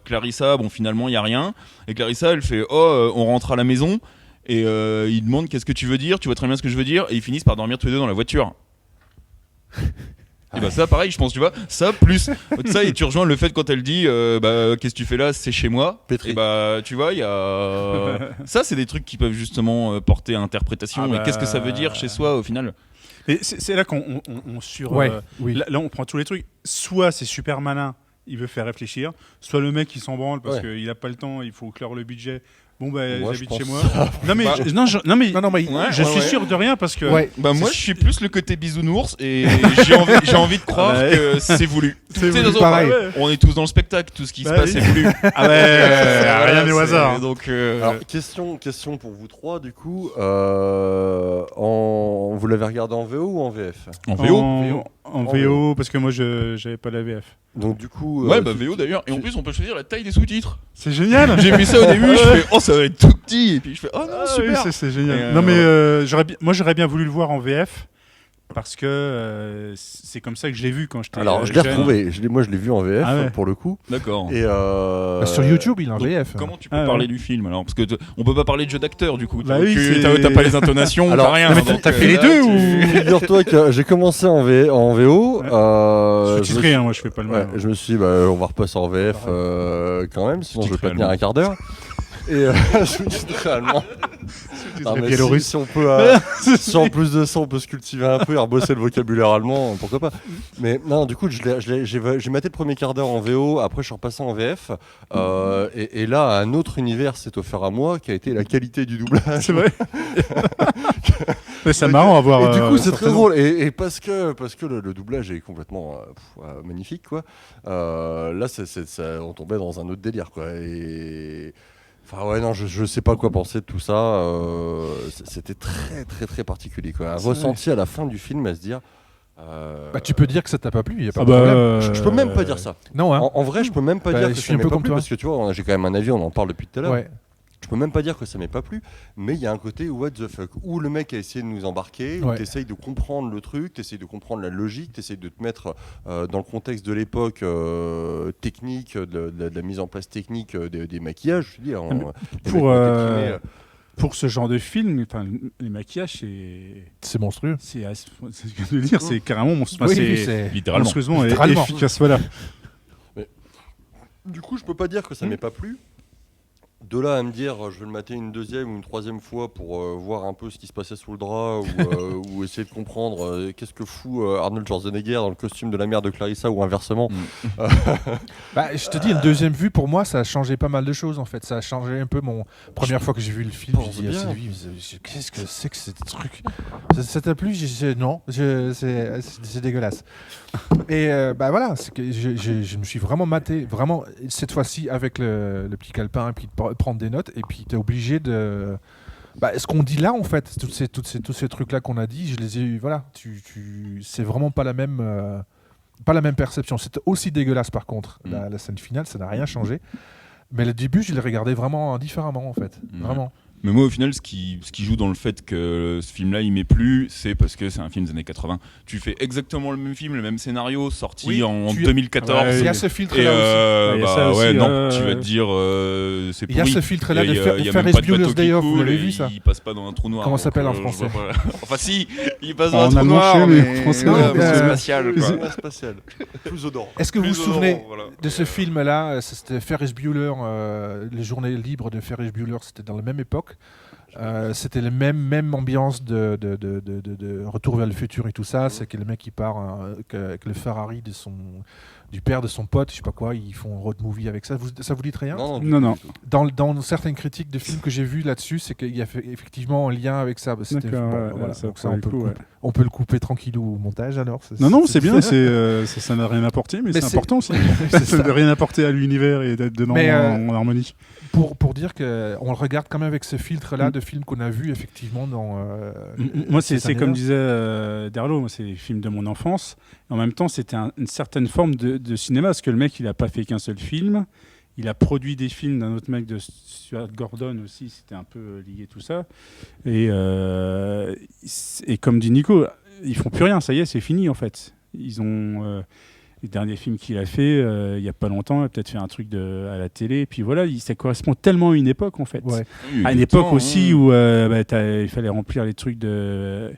Clarissa, bon finalement il n'y a rien. Et Clarissa elle fait on rentre à la maison et il demande qu'est-ce que tu veux dire, tu vois très bien ce que je veux dire, et ils finissent par dormir tous les deux dans la voiture. Et bah ça pareil je pense, tu vois, ça plus ça, et tu rejoins le fait quand elle dit qu'est-ce que tu fais là, c'est chez moi. Pétri. Et bah tu vois il y a ça, c'est des trucs qui peuvent justement porter à interprétation. Et qu'est-ce que ça veut dire chez soi au final. Et c'est là qu'on là on prend tous les trucs, soit c'est super malin, il veut faire réfléchir, soit le mec il s'en branle parce qu'il a pas le temps, il faut clore le budget. Bon j'habite chez moi. Non mais je suis sûr de rien parce que moi je suis plus le côté bisounours et j'ai envie de croire que c'est voulu. Pareil. On est tous dans le spectacle, tout ce qui se passe est voulu. Rien n'est au hasard. Donc alors question pour vous trois du coup, vous l'avez regardé en VO ou en VF? En VO. En VO parce que moi j'avais pas la VF. Donc du coup VO d'ailleurs, et en plus on peut choisir la taille des sous-titres. C'est génial. J'ai mis ça au début, je fais ça va être tout petit, et puis je fais non super. Oui, c'est génial. Non mais j'aurais bien voulu le voir en VF parce que c'est comme ça que je l'ai vu quand j'étais. Alors je l'ai retrouvé, moi je l'ai vu en VF pour le coup. D'accord. Et sur YouTube il est en VF. Comment tu peux parler du film alors, parce que on peut pas parler de jeu d'acteur du coup. Bah t'as pas les intonations, t'as rien. T'as fait les deux ou? Figure-toi que j'ai commencé en VO. Je suis titré, moi je fais pas le mal. Je me suis dit on va repasser en VF quand même, sinon je vais pas tenir un quart d'heure. Et je me dis réellement. Si on peut, si en plus de ça on peut se cultiver un peu et rebosser le vocabulaire allemand, pourquoi pas. Mais non, du coup j'ai maté le premier quart d'heure en VO, après je suis repassé en VF, et là un autre univers s'est offert à moi qui a été la qualité du doublage. C'est vrai. Mais c'est marrant à voir. Et du coup, c'est très drôle. Et parce que le doublage est complètement magnifique, quoi. Là, on tombait dans un autre délire, quoi. Et enfin, ouais, non, je sais pas quoi penser de tout ça. C'était très, très, très particulier, quoi. Un ressenti à la fin du film à se dire. Tu peux dire que ça t'a pas plu, il y a pas de bah, problème. Je peux même pas dire ça. Non, hein. En vrai, je peux même pas dire que je ça suis un m'est peu pas comme plu toi. parce que tu vois, j'ai quand même un avis, on en parle depuis tout à l'heure. Ouais. Je peux même pas dire que ça m'est pas plu, mais il y a un côté what the fuck, où le mec a essayé de nous embarquer, où Ouais. tu essayes de comprendre le truc, tu essayes de comprendre la logique, tu essayes de te mettre dans le contexte de l'époque technique, de la mise en place technique des maquillages. Je veux dire, pour ce genre de film, les maquillages, C'est monstrueux. c'est ce que je veux dire, c'est carrément monstrueux. Oui, c'est c'est Littéralement. monstrueusement Littéralement. efficace. Voilà. Du coup, je peux pas dire que ça m'est pas plu. De là à me dire, je vais le mater une deuxième ou une troisième fois pour voir un peu ce qui se passait sous le drap ou essayer de comprendre qu'est-ce que fout Arnold Schwarzenegger dans le costume de la mère de Clarissa ou inversement. Je te dis, une deuxième vue, pour moi, ça a changé pas mal de choses, en fait. Ça a changé un peu mon... Première fois que j'ai vu le film, pense j'ai dit à bien. Sylvie, qu'est-ce que c'est que ce truc? Ça t'a plu? Non, c'est dégueulasse. Et voilà, c'est que je me suis vraiment maté, vraiment, cette fois-ci, avec le petit calepin, et puis de prendre des notes, et puis t'es obligé de... ce qu'on dit là, en fait, tous ces trucs-là qu'on a dit, je les ai eu, voilà, c'est vraiment pas la même perception. C'était aussi dégueulasse, par contre. La scène finale, ça n'a rien changé. Mais le début, je l'ai regardé vraiment différemment, en fait. Vraiment. Mais moi, au final, ce qui joue dans le fait que ce film-là, il m'est plu, c'est parce que c'est un film des années 80. Tu fais exactement le même film, le même scénario, sorti en 2014. Il y a ce filtre-là aussi. Tu vas te dire, c'est pourri. Il y a ce filtre-là de Il y a même Ferris pas de Bueller's bateau Day qui Off, vous coule l'avez et vu, ça? Il passe pas dans un trou noir. Comment ça s'appelle en je français? vois pas. Enfin si, il passe dans En un trou allemand, noir, mais mais français. c'est spatial, quoi. C'est spatial. Plus odorant. Est-ce que vous vous Plus souvenez odorant, voilà. de ce film-là? C'était Ferris Bueller, les journées libres de Ferris Bueller, c'était dans la même époque. C'était la même ambiance de Retour vers le futur et tout ça. C'est que le mec qui part avec le Ferrari du père de son pote, je sais pas quoi, ils font un road movie avec ça. Ça vous dit rien? Non. Dans certaines critiques de films que j'ai vues là-dessus, c'est qu'il y a effectivement un lien avec ça. Donc ça, on peut le couper tranquillou au montage alors. Non, c'est bien, ça n'a rien apporté, mais c'est important aussi. Ça n'a rien apporté à l'univers et d'être dedans en harmonie. Pour dire qu'on le regarde quand même avec ce filtre-là de films qu'on a vu effectivement dans... moi, c'est comme disait Derlo, moi, c'est les films de mon enfance. Et en même temps, c'était une certaine forme de cinéma, parce que le mec, il n'a pas fait qu'un seul film. Il a produit des films d'un autre mec, de Stuart Gordon aussi, c'était un peu lié tout ça. Et comme dit Nico, ils font plus rien, ça y est, c'est fini en fait. Ils ont... les derniers films qu'il a fait, il n'y a pas longtemps, il a peut-être fait un truc à la télé. Et puis voilà, ça correspond tellement à une époque en fait. Ouais. À une époque aussi où il fallait remplir les trucs de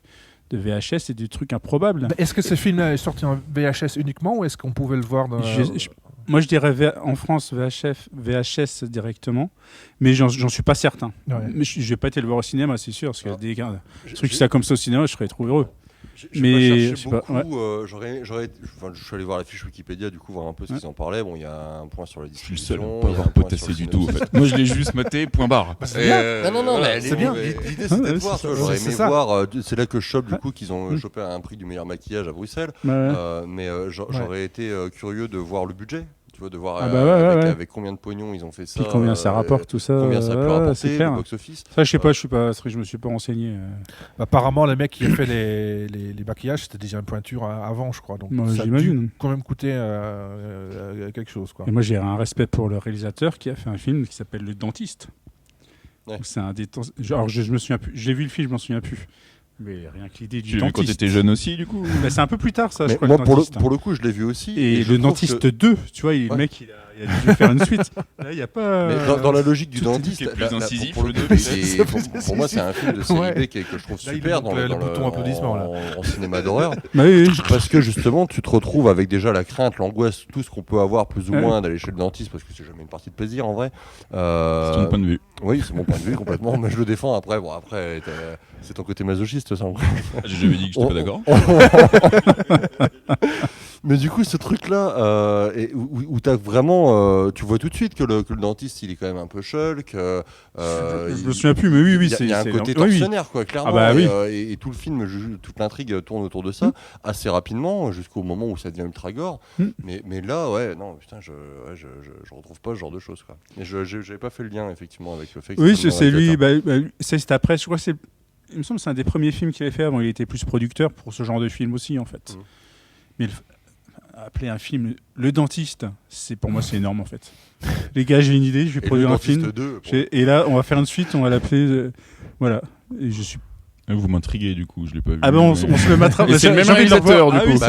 VHS et des trucs improbables. Est-ce que ce film-là est sorti en VHS uniquement ou est-ce qu'on pouvait le voir dans... Moi, je dirais en France VHS directement, mais j'en suis pas certain. Ouais. Mais je vais pas été le voir au cinéma, c'est sûr, parce que des trucs ça comme ça au cinéma, je serais trop heureux. Je suis allé voir la fiche Wikipédia, du coup, voir un peu ce qu'ils en parlaient. Bon, il y a un point sur la Je suis le seul distribution. à pas avoir potassé du tout, en fait. Moi, je l'ai juste maté, point barre. Non, mais c'est bien. L'idée, c'était de voir. J'aurais aimé ça. voir. C'est là que je chope, du coup, qu'ils ont chopé un prix du meilleur maquillage à Bruxelles. Mais j'aurais été curieux de voir le budget. Tu vois, de voir avec combien de pognon ils ont fait ça. Puis combien ça rapporte tout ça. Combien ça peut rapporter, clair. le box-office. Ça, je sais pas, je me suis pas renseigné. Apparemment, le mec qui a fait les maquillages, c'était déjà une pointure avant, je crois. Donc ça a dû quand même coûter quelque chose, quoi. Et moi, j'ai un respect pour le réalisateur qui a fait un film qui s'appelle Le Dentiste. Ouais. C'est un alors, je me souviens plus. J'ai vu le film, je m'en souviens plus. Mais rien que l'idée du Tu l'as vu quand dentiste. t'étais jeune aussi, du coup? C'est un peu plus tard, ça, je crois. Moi, le dentiste, pour le coup, je l'ai vu aussi. Et je le trouve dentiste que- 2, tu vois, le mec, il a dû faire une suite. Là, il n'y a pas. Mais dans la logique du tout dentiste, est plus incisif, pour le le coup, deux. pour moi, c'est un film de série Ouais. B que je trouve Là, il super manque le bouton applaudissement, là. en cinéma d'horreur. Bah oui, Parce que justement, tu te retrouves avec déjà la crainte, l'angoisse, tout ce qu'on peut avoir plus ou Ouais. moins d'aller chez le dentiste, parce que c'est jamais une partie de plaisir en vrai. C'est ton point de vue. Oui, c'est mon point de vue complètement, mais je le défends après. Bon, après, c'est ton côté masochiste, ça. J'ai jamais dit que j'étais pas d'accord. Mais du coup, ce truc-là, où t'as vraiment, tu vois tout de suite que le dentiste, il est quand même un peu shulk. Je me souviens plus, mais oui, Il y a un côté tortionnaire, quoi, clairement. Ah bah oui. Et tout le film, toute l'intrigue tourne autour de ça, assez rapidement, jusqu'au moment où ça devient ultra gore. Mais là, ouais, non, putain, je retrouve pas ce genre de choses, quoi. Et j'avais pas fait le lien, effectivement, avec le fait que oui, c'est lui. C'est après, je crois que il me semble que c'est un des premiers films qu'il avait fait avant. Il était plus producteur pour ce genre de film aussi, en fait. Mais appeler un film Le Dentiste, pour moi, c'est énorme, en fait. Les gars, j'ai une idée, je vais produire un film. 2, Et là, on va faire une suite, on va l'appeler. Voilà. Et je suis. Vous m'intriguez, du coup, je l'ai pas vu. Ah ben, on se le mettra. C'est le même réalisateur, du coup.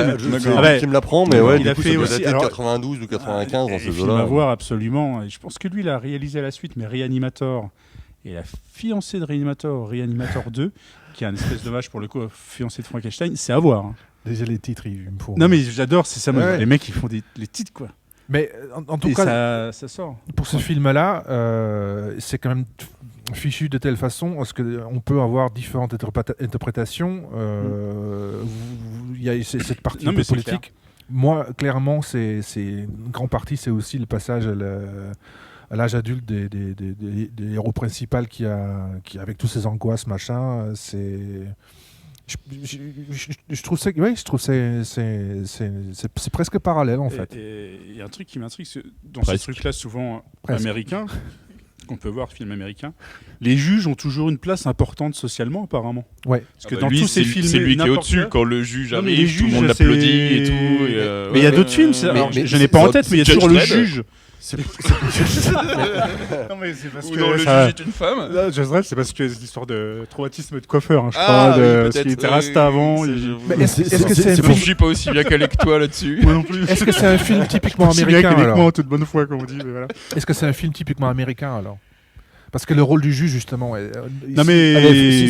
Qui me l'apprend, mais ouais, il a fait aussi. aussi. 92 ou 95 dans ce film à voir, absolument. Et je pense que lui, il a réalisé à la suite, mais Reanimator. Et la fiancée de Reanimator 2, qui est un espèce d'hommage pour le coup, fiancée de Frankenstein, c'est à voir. Déjà les titres, il me faut. Non mais j'adore, c'est ça. Ouais. Les mecs, ils font les titres, quoi. Mais en tout cas, ça sort. pour ce film-là, c'est quand même fichu de telle façon parce qu'on peut avoir différentes interprétations. Il y a cette partie politique. Clair. Moi, clairement, c'est une grande partie, c'est aussi le passage à l'âge adulte des héros principaux qui avec tous ces angoisses, machin, c'est... Je trouve ça, oui, je trouve c'est presque parallèle en fait. Il y a un truc qui m'intrigue dans ces trucs-là, souvent américains, qu'on peut voir, film américain. Les juges ont toujours une place importante socialement, apparemment. Ouais. Parce que dans tous ces films, c'est lui qui est au-dessus quand le juge arrive, tout le monde l'applaudit et tout. Mais il y a d'autres films, je n'ai pas en tête, mais il y a toujours le juge. Non, mais c'est parce que le juge est une femme. Judge Dredd, c'est parce que c'est l'histoire de traumatisme de coiffeur, je crois, parce qu'il était rasta avant. Mais est-ce que c'est un film... Je suis pas aussi bien calé que toi là-dessus. Moi non plus. Est-ce que c'est un film typiquement américain alors en toute bonne foi, comme on dit. Mais voilà. Est-ce que c'est un film typiquement américain alors? Parce que le rôle du juge, justement. Non, mais.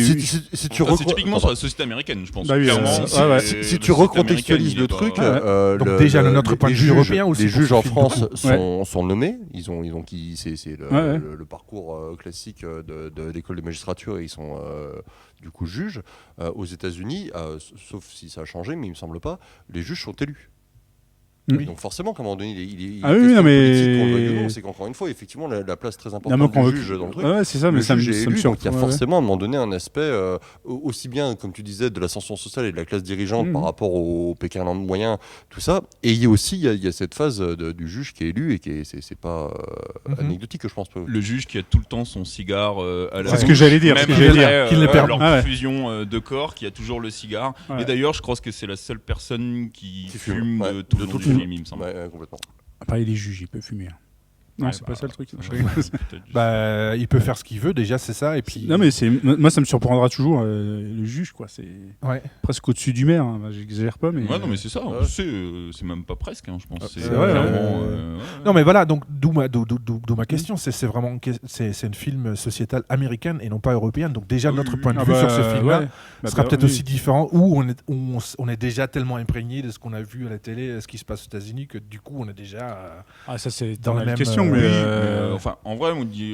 Si tu c'est typiquement sur la société américaine, je pense. Bah oui, clairement. Si tu recontextualises le truc. Donc, déjà, de notre point de vue européen aussi. Les juges en France sont nommés. C'est le parcours classique de l'école de magistrature et ils sont du coup juges. Aux États-Unis, sauf si ça a changé, mais il me semble pas, les juges sont élus. Oui. Donc forcément, qu'à un moment donné, il politique, c'est qu'encore une fois, effectivement, la place très importante du juge dans le truc. Ouais, c'est ça, mais ça me surprend. Donc il y a forcément, à un moment donné, un aspect aussi bien, comme tu disais, de l'ascension sociale et de la classe dirigeante par rapport au Pékin moyen, tout ça. Et il y a aussi cette phase du juge qui est élu et qui c'est pas anecdotique, je pense. Le juge qui a tout le temps son cigare à la bouche. C'est ce que j'allais dire. Qu'il ne perd leur fusion de corps, qui a toujours le cigare. Et d'ailleurs, je crois que c'est la seule personne qui fume de tout le film. Il me semble. Complètement. Après, il est juge, il peut fumer. Non, c'est pas ça le truc. Il peut faire ce qu'il veut, déjà, c'est ça. Et puis... Non, mais moi, ça me surprendra toujours, le juge, quoi. C'est presque au-dessus du maire. Hein. J'exagère pas, mais. Ouais, non, mais c'est ça. C'est même pas presque, je pense. C'est vrai. Non, mais voilà, donc d'où ma question. C'est vraiment c'est une film sociétal américaine et non pas européenne. Donc, déjà, notre point de vue sur ce film-là sera peut-être aussi différent, où on est déjà tellement imprégné de ce qu'on a vu à la télé, ce qui se passe aux États-Unis, que du coup, on est déjà. Ça, c'est dans la même question. Mais enfin, en vrai,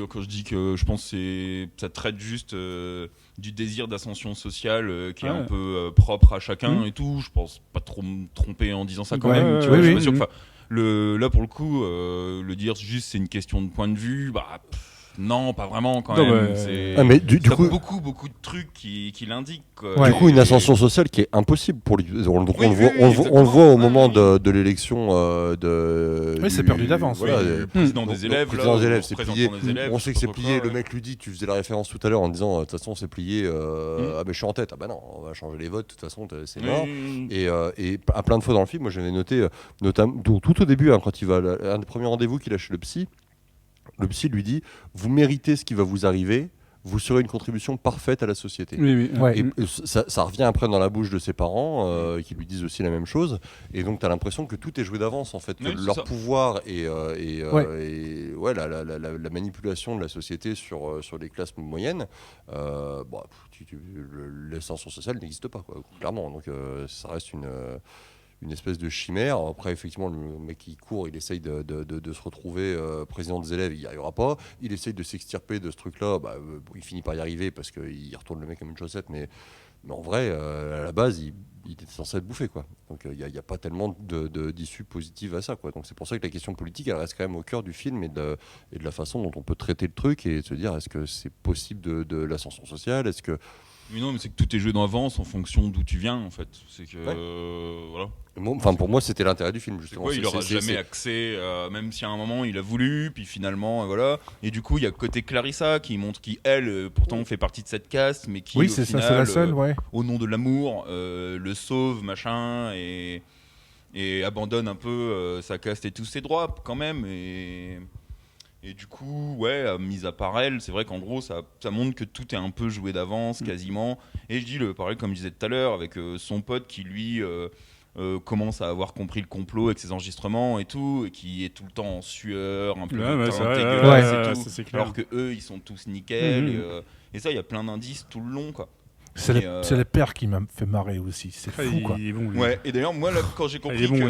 quand je dis que je pense que ça traite juste du désir d'ascension sociale qui est un peu propre à chacun et tout. Je pense pas trop me tromper en disant ça quand même. Tu vois, je suis pas sûr que, là, pour le coup, le dire juste c'est une question de point de vue, non, pas vraiment quand même. Mais du coup, beaucoup de trucs qui l'indiquent. Du coup, une ascension sociale qui est impossible pour lui. On le voit au moment de l'élection de. Oui, c'est perdu d'avance. Voilà, le président des élèves. C'est plié. On sait que c'est plié. Le mec lui dit, tu faisais la référence tout à l'heure en disant, de toute façon, c'est plié. Je suis en tête. Ah bah non, on va changer les votes. De toute façon, c'est mort. Et à plein de fois dans le film, moi j'avais noté, notamment tout au début, quand il va un des premiers rendez-vous qu'il a chez le psy. Le psy lui dit « Vous méritez ce qui va vous arriver, vous serez une contribution parfaite à la société. » Et ça revient après dans la bouche de ses parents qui lui disent aussi la même chose. Et donc tu as l'impression que tout est joué d'avance en fait. Que leur pouvoir et la manipulation de la société sur les classes moyennes, l'ascension sociale n'existe pas, quoi, clairement. Donc ça reste une espèce de chimère. Après, effectivement, le mec qui court, il essaye de se retrouver président des élèves, il n'y arrivera pas. Il essaye de s'extirper de ce truc-là, il finit par y arriver parce qu'il retourne le mec comme une chaussette, mais Mais en vrai, à la base, il était censé être bouffé, quoi. Donc il n'y a pas tellement d'issues positives à ça, quoi. Donc c'est pour ça que la question politique, elle reste quand même au cœur du film et de la façon dont on peut traiter le truc et se dire est-ce que c'est possible de l'ascension sociale, est-ce que... Mais non, mais c'est que tout est joué d'avance en fonction d'où tu viens, en fait. C'est que voilà. Enfin, pour moi, c'était l'intérêt du film, C'est justement. quoi, il aura jamais accès, même si à un moment il a voulu, puis finalement, voilà. Et du coup, il y a côté Clarissa qui montre qui, elle, pourtant fait partie de cette caste, mais qui, Oui, au c'est final, ça, c'est la seule, ouais. au nom de l'amour, le sauve, machin, et abandonne un peu sa caste et tous ses droits, quand même. Et du coup, ouais, mis à part elle, c'est vrai qu'en gros, ça montre que tout est un peu joué d'avance, quasiment. Et je dis pareil, comme je disais tout à l'heure, avec son pote qui, lui, commence à avoir compris le complot avec ses enregistrements et tout, et qui est tout le temps en sueur, un peu dégueulasse et tout, c'est clair. alors que eux, ils sont tous nickel. Et ça, il y a plein d'indices tout le long, quoi. C'est le père qui m'a fait marrer aussi, c'est fou, quoi. Il est bon, lui. Ouais, et d'ailleurs, moi, là, quand j'ai compris Il est bon,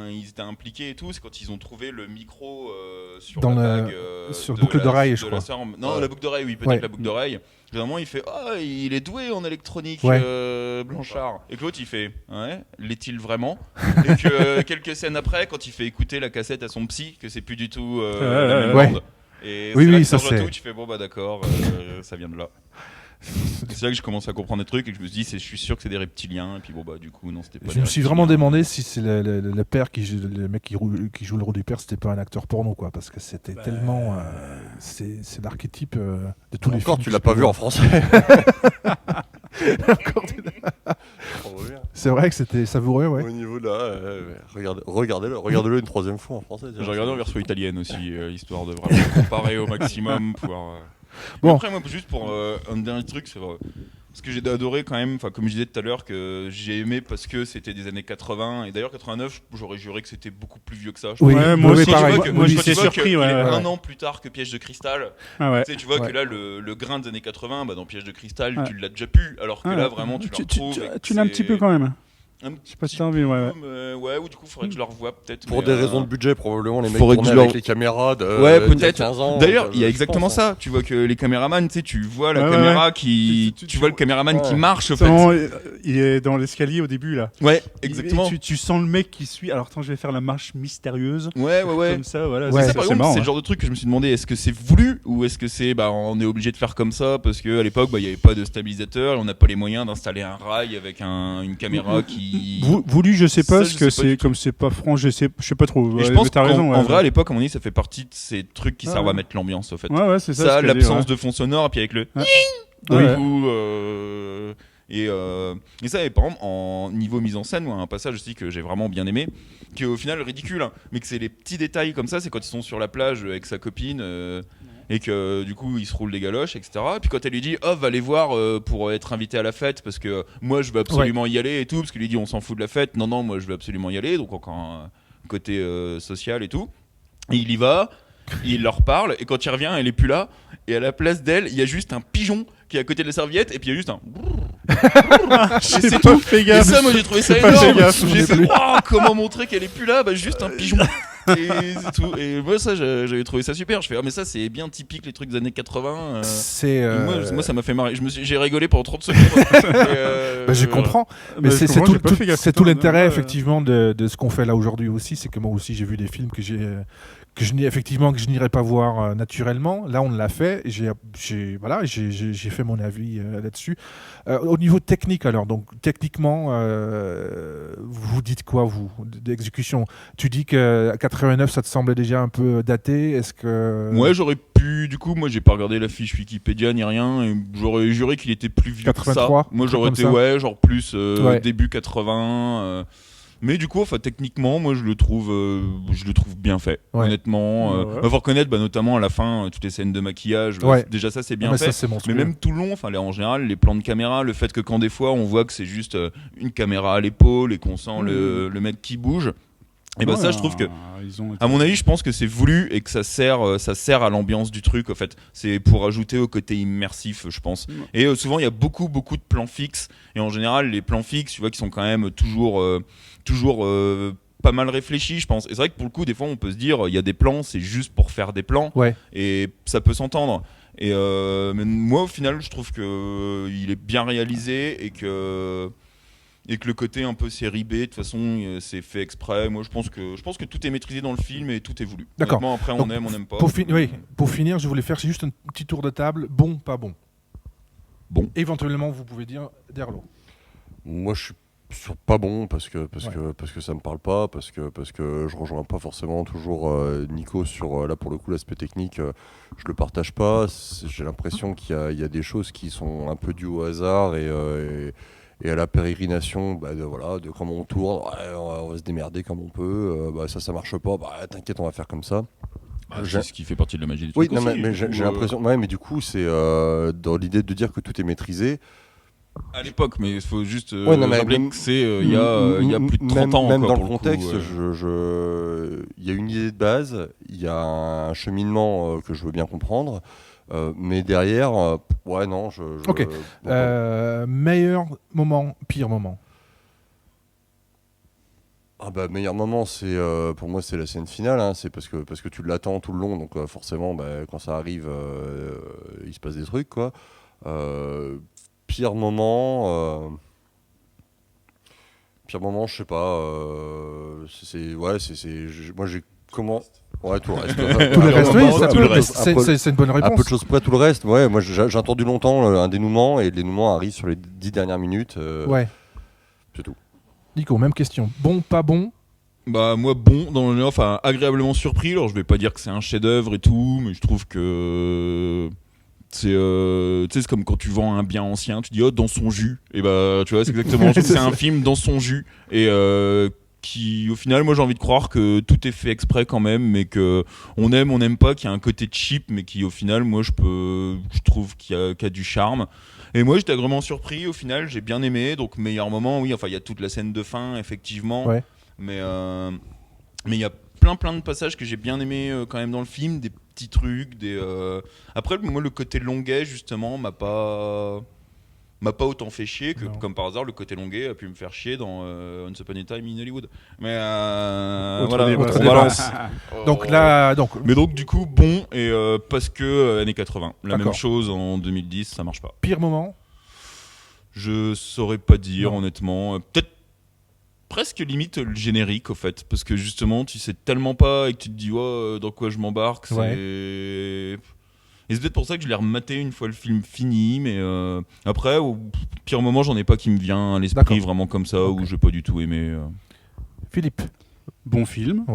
ils étaient impliqués et tout, c'est quand ils ont trouvé le micro sur Dans la bague, sur boucle d'oreille, je de crois. la sœur. Non, la boucle d'oreille, oui, peut-être Ouais. la boucle d'oreille. Généralement, il fait il est doué en électronique, Ouais. Blanchard. Et que l'autre, il fait ouais, l'est-il vraiment? Et que quelques scènes après, quand il fait écouter la cassette à son psy, que c'est plus du tout la même ouais. bande. Et Oui, c'est là oui, que ça, tu c'est- tout, tu fais bon bah d'accord, ça vient de là. C'est là que je commence à comprendre des trucs et que je me suis dit, je suis sûr que c'est des reptiliens. Et puis bon, bah, du coup, non, c'était pas Je des me suis vraiment reptiliens. demandé si c'est le père le mec qui joue le rôle du père, c'était pas un acteur porno, quoi, parce que c'était tellement, c'est l'archétype de tous les films. Encore, tu que l'as je pas peux vu en voir. français. Encore, c'est vrai que c'était savoureux, ouais. Au niveau de regardez-le une troisième fois en français. J'ai regardé en version italienne aussi, histoire de vraiment comparer au maximum. Pouvoir, Bon. Mais après, moi, juste pour un dernier truc, c'est vrai. Parce que j'ai adoré quand même, comme je disais tout à l'heure, que j'ai aimé parce que c'était des années 80. Et d'ailleurs, 89, j'aurais juré que c'était beaucoup plus vieux que ça. Je Oui, crois. Ouais, moi aussi, pareil. Tu vois que- moi, quand j'étais tu vois surpris, qu'il ouais, est ouais. un an plus tard que Piège de cristal. Ah ouais. Tu sais, tu vois Ouais. que là, le grain des années 80, bah, dans Piège de cristal, Ouais. tu l'as déjà pu. Alors que Ah, là, vraiment, tu le retrouves. et que tu l'as un c'est- petit peu quand même. Un Je sais pas si t'as envie, ouais. Ouais, ou du coup, faudrait que je le revoie peut-être. Pour mais, des raisons de budget, probablement, les mecs faudrait que tournaient je avec leur- les caméras de Ouais, d'il y a peut-être. 15 ans. D'ailleurs, il y a je exactement pense, hein. ça. Tu vois que les caméramans, tu sais, tu vois la Ouais, caméra ouais. qui. Tu- Tu vois le caméraman ouais. qui marche, au C'est fait. vraiment, il est dans l'escalier au début là. Ouais, Et exactement. tu sens le mec qui suit. Alors attends, je vais faire la marche mystérieuse. Ouais. Comme ça, voilà. Ouais. Ça, c'est par c'est exemple, marrant. c'est le genre de truc que je me suis demandé, est-ce que c'est voulu ou est-ce que c'est on est obligé de faire comme ça parce qu'à l'époque il n'y avait pas de stabilisateur et on n'a pas les moyens d'installer un rail avec une caméra qui. Voulu, je sais pas, Ça, parce je que sais pas du c'est comme c'est pas franc, je sais pas trop. Et Ouais, je pense mais t'as qu'en raison. en ouais. vrai, à l'époque, à mon avis, ça fait partie de ces trucs qui Ouais, servent ouais. à mettre l'ambiance, au fait. Ouais, c'est ça. Ça, ce que l'absence je dis, de fond sonore, et puis avec le. Ouais. Du Ouais. coup, et ça, et par exemple, en niveau mise en scène, moi, un passage aussi que j'ai vraiment bien aimé, qui est au final ridicule, hein, mais que c'est les petits détails comme ça, c'est quand ils sont sur la plage avec sa copine. Et que du coup il se roule des galoches, etc. Et puis quand elle lui dit va les voir pour être invité à la fête parce que moi je veux absolument y aller et tout, parce qu'il lui dit on s'en fout de la fête, non moi je veux absolument y aller, donc encore un côté social et tout. Et il y va, il leur parle et quand il revient elle est plus là et à la place d'elle il y a juste un pigeon qui est à côté de la serviette et puis il y a juste un. J'ai c'est pas tout. fait Et gaffe. ça moi j'ai trouvé ça J'ai pas fait énorme. gaffe. J'ai fait comment montrer qu'elle est plus là, juste un pigeon. Et c'est tout. Et moi ça j'avais trouvé ça super. Je fais mais ça c'est bien typique les trucs des années 80. C'est. Et moi ça m'a fait marrer. J'ai rigolé pendant 30 secondes. Je comprends, mais Bah, je c'est comprends, tout, j'ai pas tout- fait gaffe. c'est tout Putain, l'intérêt ouais. effectivement de ce qu'on fait là aujourd'hui aussi, c'est que moi aussi j'ai vu des films que je n'irais pas voir naturellement. Là on l'a fait, et j'ai fait mon avis là-dessus. Au niveau technique alors, donc techniquement, vous dites quoi vous d'exécution? Tu dis que 89 ça te semblait déjà un peu daté, est-ce que Ouais, j'aurais pu. Du coup, moi, j'ai pas regardé la fiche Wikipédia ni rien. Et j'aurais juré qu'il était plus vieux 83, que ça. Moi, un truc j'aurais comme été ça. genre plus Ouais. début 80. Mais du coup, techniquement, moi, je le trouve bien fait. Ouais. Honnêtement, Ouais. faut reconnaître, notamment à la fin, toutes les scènes de maquillage. Ouais. Déjà, ça, c'est Ah, bien mais fait. ça c'est monstrueux. Mais même tout le long, en général, les plans de caméra, le fait que quand des fois on voit que c'est juste une caméra à l'épaule et qu'on sent le mec qui bouge, et ben Ouais, ça, je trouve que, ils ont été- à mon avis, je pense que c'est voulu et que ça sert à l'ambiance du truc. En fait, c'est pour ajouter au côté immersif, je pense. Ouais. Et souvent, il y a beaucoup de plans fixes. Et en général, les plans fixes, tu vois, qui sont quand même toujours pas mal réfléchis, je pense. Et c'est vrai que pour le coup, des fois, on peut se dire, il y a des plans, c'est juste pour faire des plans. Ouais. Et ça peut s'entendre. Et mais moi, au final, je trouve que il est bien réalisé et que le côté un peu série B, de toute façon, c'est fait exprès. Moi, je pense que tout est maîtrisé dans le film et tout est voulu. D'accord. Honnêtement, après, Donc, on aime pas. Pour finir, je voulais faire juste un petit tour de table. Bon, pas bon. Bon. Éventuellement, vous pouvez dire Derlo. Moi, je suis sur pas bon parce que ça me parle pas, parce que je rejoins pas forcément toujours Nico sur là pour le coup l'aspect technique. Je le partage pas. J'ai l'impression qu'il y a des choses qui sont un peu dues au hasard et à la pérégrination de comment on tourne. Ouais, on va se démerder comme on peut. Ça marche pas. T'inquiète, on va faire comme ça. C'est ce qui fait partie de la magie du Oui, truc. non, mais j'ai l'impression. Ouais, mais du coup, c'est dans l'idée de dire que tout est maîtrisé. À l'époque, mais il faut juste rappeler que c'est il y a plus de 30 ans. Même quoi, dans pour le contexte, coup, il y a une idée de base, il y a un cheminement que je veux bien comprendre, mais derrière, non, Ok. Meilleur moment, pire moment. Meilleur moment, c'est pour moi c'est la scène finale, hein, c'est parce que tu l'attends tout le long, donc forcément quand ça arrive, il se passe des trucs quoi. Pire moment, je sais pas. Moi j'ai comment. Ouais, tout le reste. Tout le reste, oui, c'est une bonne réponse. Un peu de choses près, tout le reste. Ouais, moi j'ai attendu longtemps un dénouement et le dénouement arrive sur les 10 dernières minutes. Ouais. C'est tout. Nico, même question. Bon, pas bon? Moi bon dans le enfin agréablement surpris. Alors je vais pas dire que c'est un chef-d'œuvre et tout, mais je trouve que c'est comme quand tu vends un bien ancien, tu dis dans son jus. Et tu vois, c'est exactement. C'est un film dans son jus et qui au final, moi j'ai envie de croire que tout est fait exprès quand même, mais que on n'aime pas, qu'il y a un côté cheap, mais qui au final, moi je trouve qu'il y a du charme. Et moi j'étais vraiment surpris. Au final, j'ai bien aimé. Donc meilleur moment, oui. Enfin, il y a toute la scène de fin, effectivement. Ouais. Mais il y a plein de passages que j'ai bien aimé quand même dans le film, des petits trucs, après moi le côté longuet justement m'a pas autant fait chier que comme par hasard le côté longuet a pu me faire chier dans Once Upon a Time in Hollywood. Mais autre balance. Donc du coup bon et parce que années 80, la D'accord. même chose en 2010, ça marche pas. Pire moment? Je saurais pas dire honnêtement, peut-être presque limite le générique au fait, parce que justement tu sais tellement pas et que tu te dis dans quoi je m'embarque, et c'est peut-être pour ça que je l'ai rematé une fois le film fini, mais après au pire moment j'en ai pas qui me vient à l'esprit. D'accord. Vraiment comme ça. Okay. Où j'ai pas du tout aimé. Philippe. Bon film,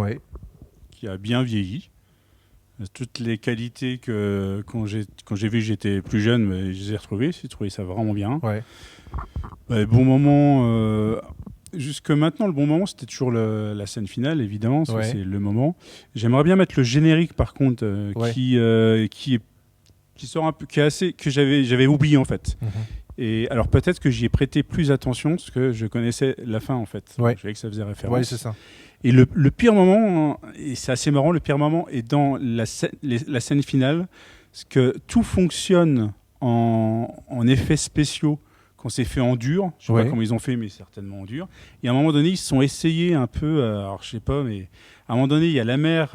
qui a bien vieilli. Toutes les qualités que quand j'ai vu j'étais plus jeune, mais je les ai retrouvées. J'ai trouvé ça vraiment bien. Bon moment. Jusque maintenant, le bon moment, c'était toujours la scène finale, évidemment. C'est le moment. J'aimerais bien mettre le générique, par contre, qui sort un peu, que j'avais oublié en fait. Et alors peut-être que j'y ai prêté plus attention parce que je connaissais la fin en fait. Je savais que ça faisait référence. Ouais, c'est ça. Et le pire moment, et c'est assez marrant, le pire moment est dans la scène finale, parce que tout fonctionne en effets spéciaux. Quand c'est fait en dur, je sais pas comment ils ont fait, mais certainement en dur. Et à un moment donné, ils se sont essayés un peu, alors je sais pas, mais à un moment donné, il y a la mer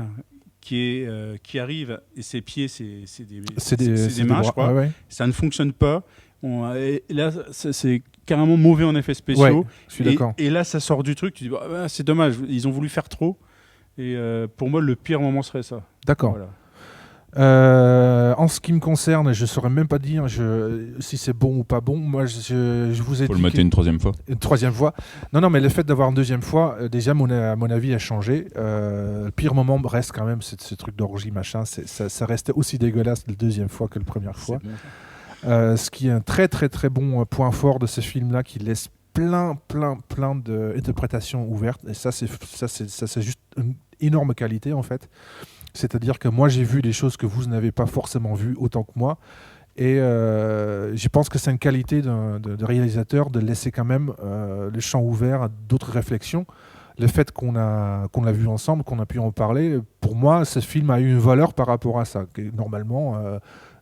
qui arrive et ses pieds, c'est des mains, je crois. Ça ne fonctionne pas. Et là, c'est carrément mauvais en effets spéciaux. Je suis d'accord. Et là, ça sort du truc. Tu dis, c'est dommage, ils ont voulu faire trop. Et pour moi, le pire moment serait ça. D'accord. Voilà. En ce qui me concerne, je ne saurais même pas dire si c'est bon ou pas bon. Moi, je vous ai dit. Faut le mater une troisième fois. Une troisième fois. Non, mais le fait d'avoir une deuxième fois, déjà, mon avis a changé. Le pire moment reste quand même ce truc d'orgie, machin. Ça reste aussi dégueulasse la deuxième fois que la première fois. Bon. Ce qui est un très, très, très bon point fort de ce film-là, qui laisse plein d'interprétations ouvertes. Et ça, c'est juste une énorme qualité, en fait. C'est-à-dire que moi, j'ai vu des choses que vous n'avez pas forcément vues autant que moi. Et je pense que c'est une qualité de réalisateur de laisser quand même le champ ouvert à d'autres réflexions. Le fait qu'on l'a vu ensemble, qu'on a pu en parler, pour moi, ce film a eu une valeur par rapport à ça. Normalement,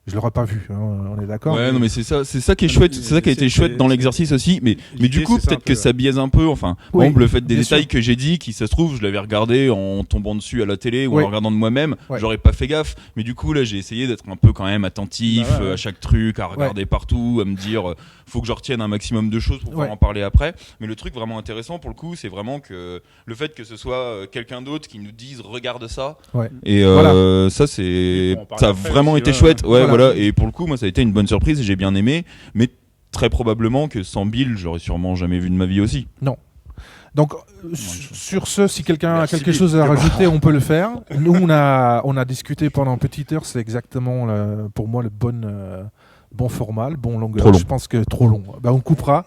Je l'aurais pas vu, hein, on est d'accord. Ouais, non, mais c'est ça qui est chouette, c'est ça qui a été chouette dans l'exercice aussi. Mais du coup, peut-être que ça biaise un peu. Enfin, par exemple, le fait des détails que j'ai dit, qui ça se trouve, je l'avais regardé en tombant dessus à la télé ou en regardant de moi-même, j'aurais pas fait gaffe. Mais du coup, là, j'ai essayé d'être un peu quand même attentif à chaque truc, à regarder partout, à me dire, faut que je retienne un maximum de choses pour pouvoir en parler après. Mais le truc vraiment intéressant pour le coup, c'est vraiment que le fait que ce soit quelqu'un d'autre qui nous dise regarde ça. Et ça, ça a vraiment été chouette. Voilà. Et pour le coup, moi, ça a été une bonne surprise et j'ai bien aimé. Mais très probablement que sans Bill, j'aurais sûrement jamais vu de ma vie aussi. Non. Donc, sur ce, si quelqu'un a quelque chose à rajouter, on peut le faire. Nous, on a discuté pendant une petite heure. C'est exactement, pour moi, le bon format, le bon longueur. Trop long. Je pense que trop long. On coupera.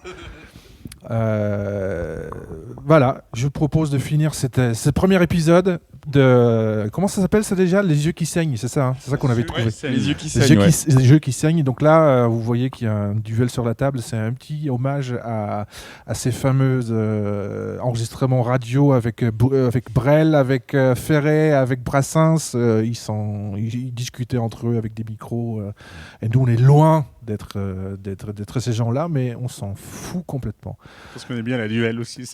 Voilà, je propose de finir ce premier épisode de... Comment ça s'appelle ça déjà ? Les yeux qui saignent, c'est ça, hein, c'est ça qu'on avait trouvé. Les yeux qui saignent. Les yeux qui saignent. Donc là, vous voyez qu'il y a un duvel sur la table. C'est un petit hommage à ces fameux enregistrements radio avec Brel, avec Ferret, avec Brassens. Ils discutaient entre eux avec des micros. Et nous, on est loin d'être ces gens-là, mais on s'en fout complètement. Parce qu'on aime bien la duel aussi.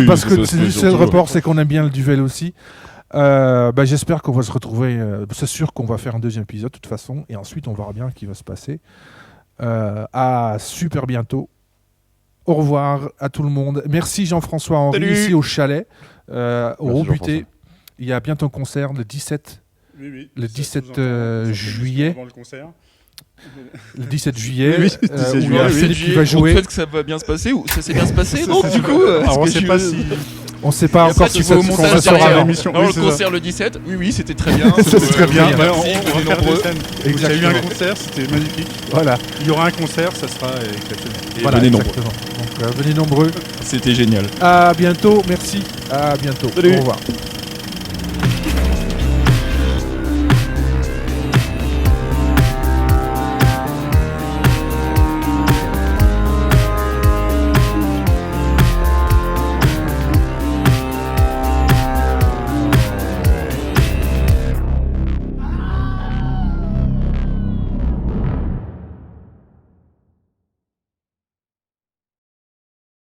Parce que c'est le seul report, c'est qu'on aime bien le duvel aussi. J'espère qu'on va se retrouver. C'est sûr qu'on va faire un deuxième épisode de toute façon, et ensuite on verra bien ce qui va se passer. À super bientôt. Au revoir à tout le monde. Merci Jean-François Henry. Salut. Ici au chalet, au Robuté. Il y a bientôt un concert le 17. Oui. Le 17 juillet. Avant le concert. Le 17 juillet, où il y a Philippe qui va jouer. Peut-être que ça va bien se passer ou ça s'est bien se passer. Donc du coup, alors on ne sait pas si. On ne sait pas encore si ça se sera l'émission. Le concert le 17. Oui, c'était très bien. C'était très bien. On va faire des scènes. Il y a eu un concert, c'était magnifique. Voilà. Il y aura un concert, ça sera exceptionnel. Et voilà, venez nombreux. Donc venez nombreux. C'était génial. À bientôt, merci. À bientôt. Salut. Au revoir.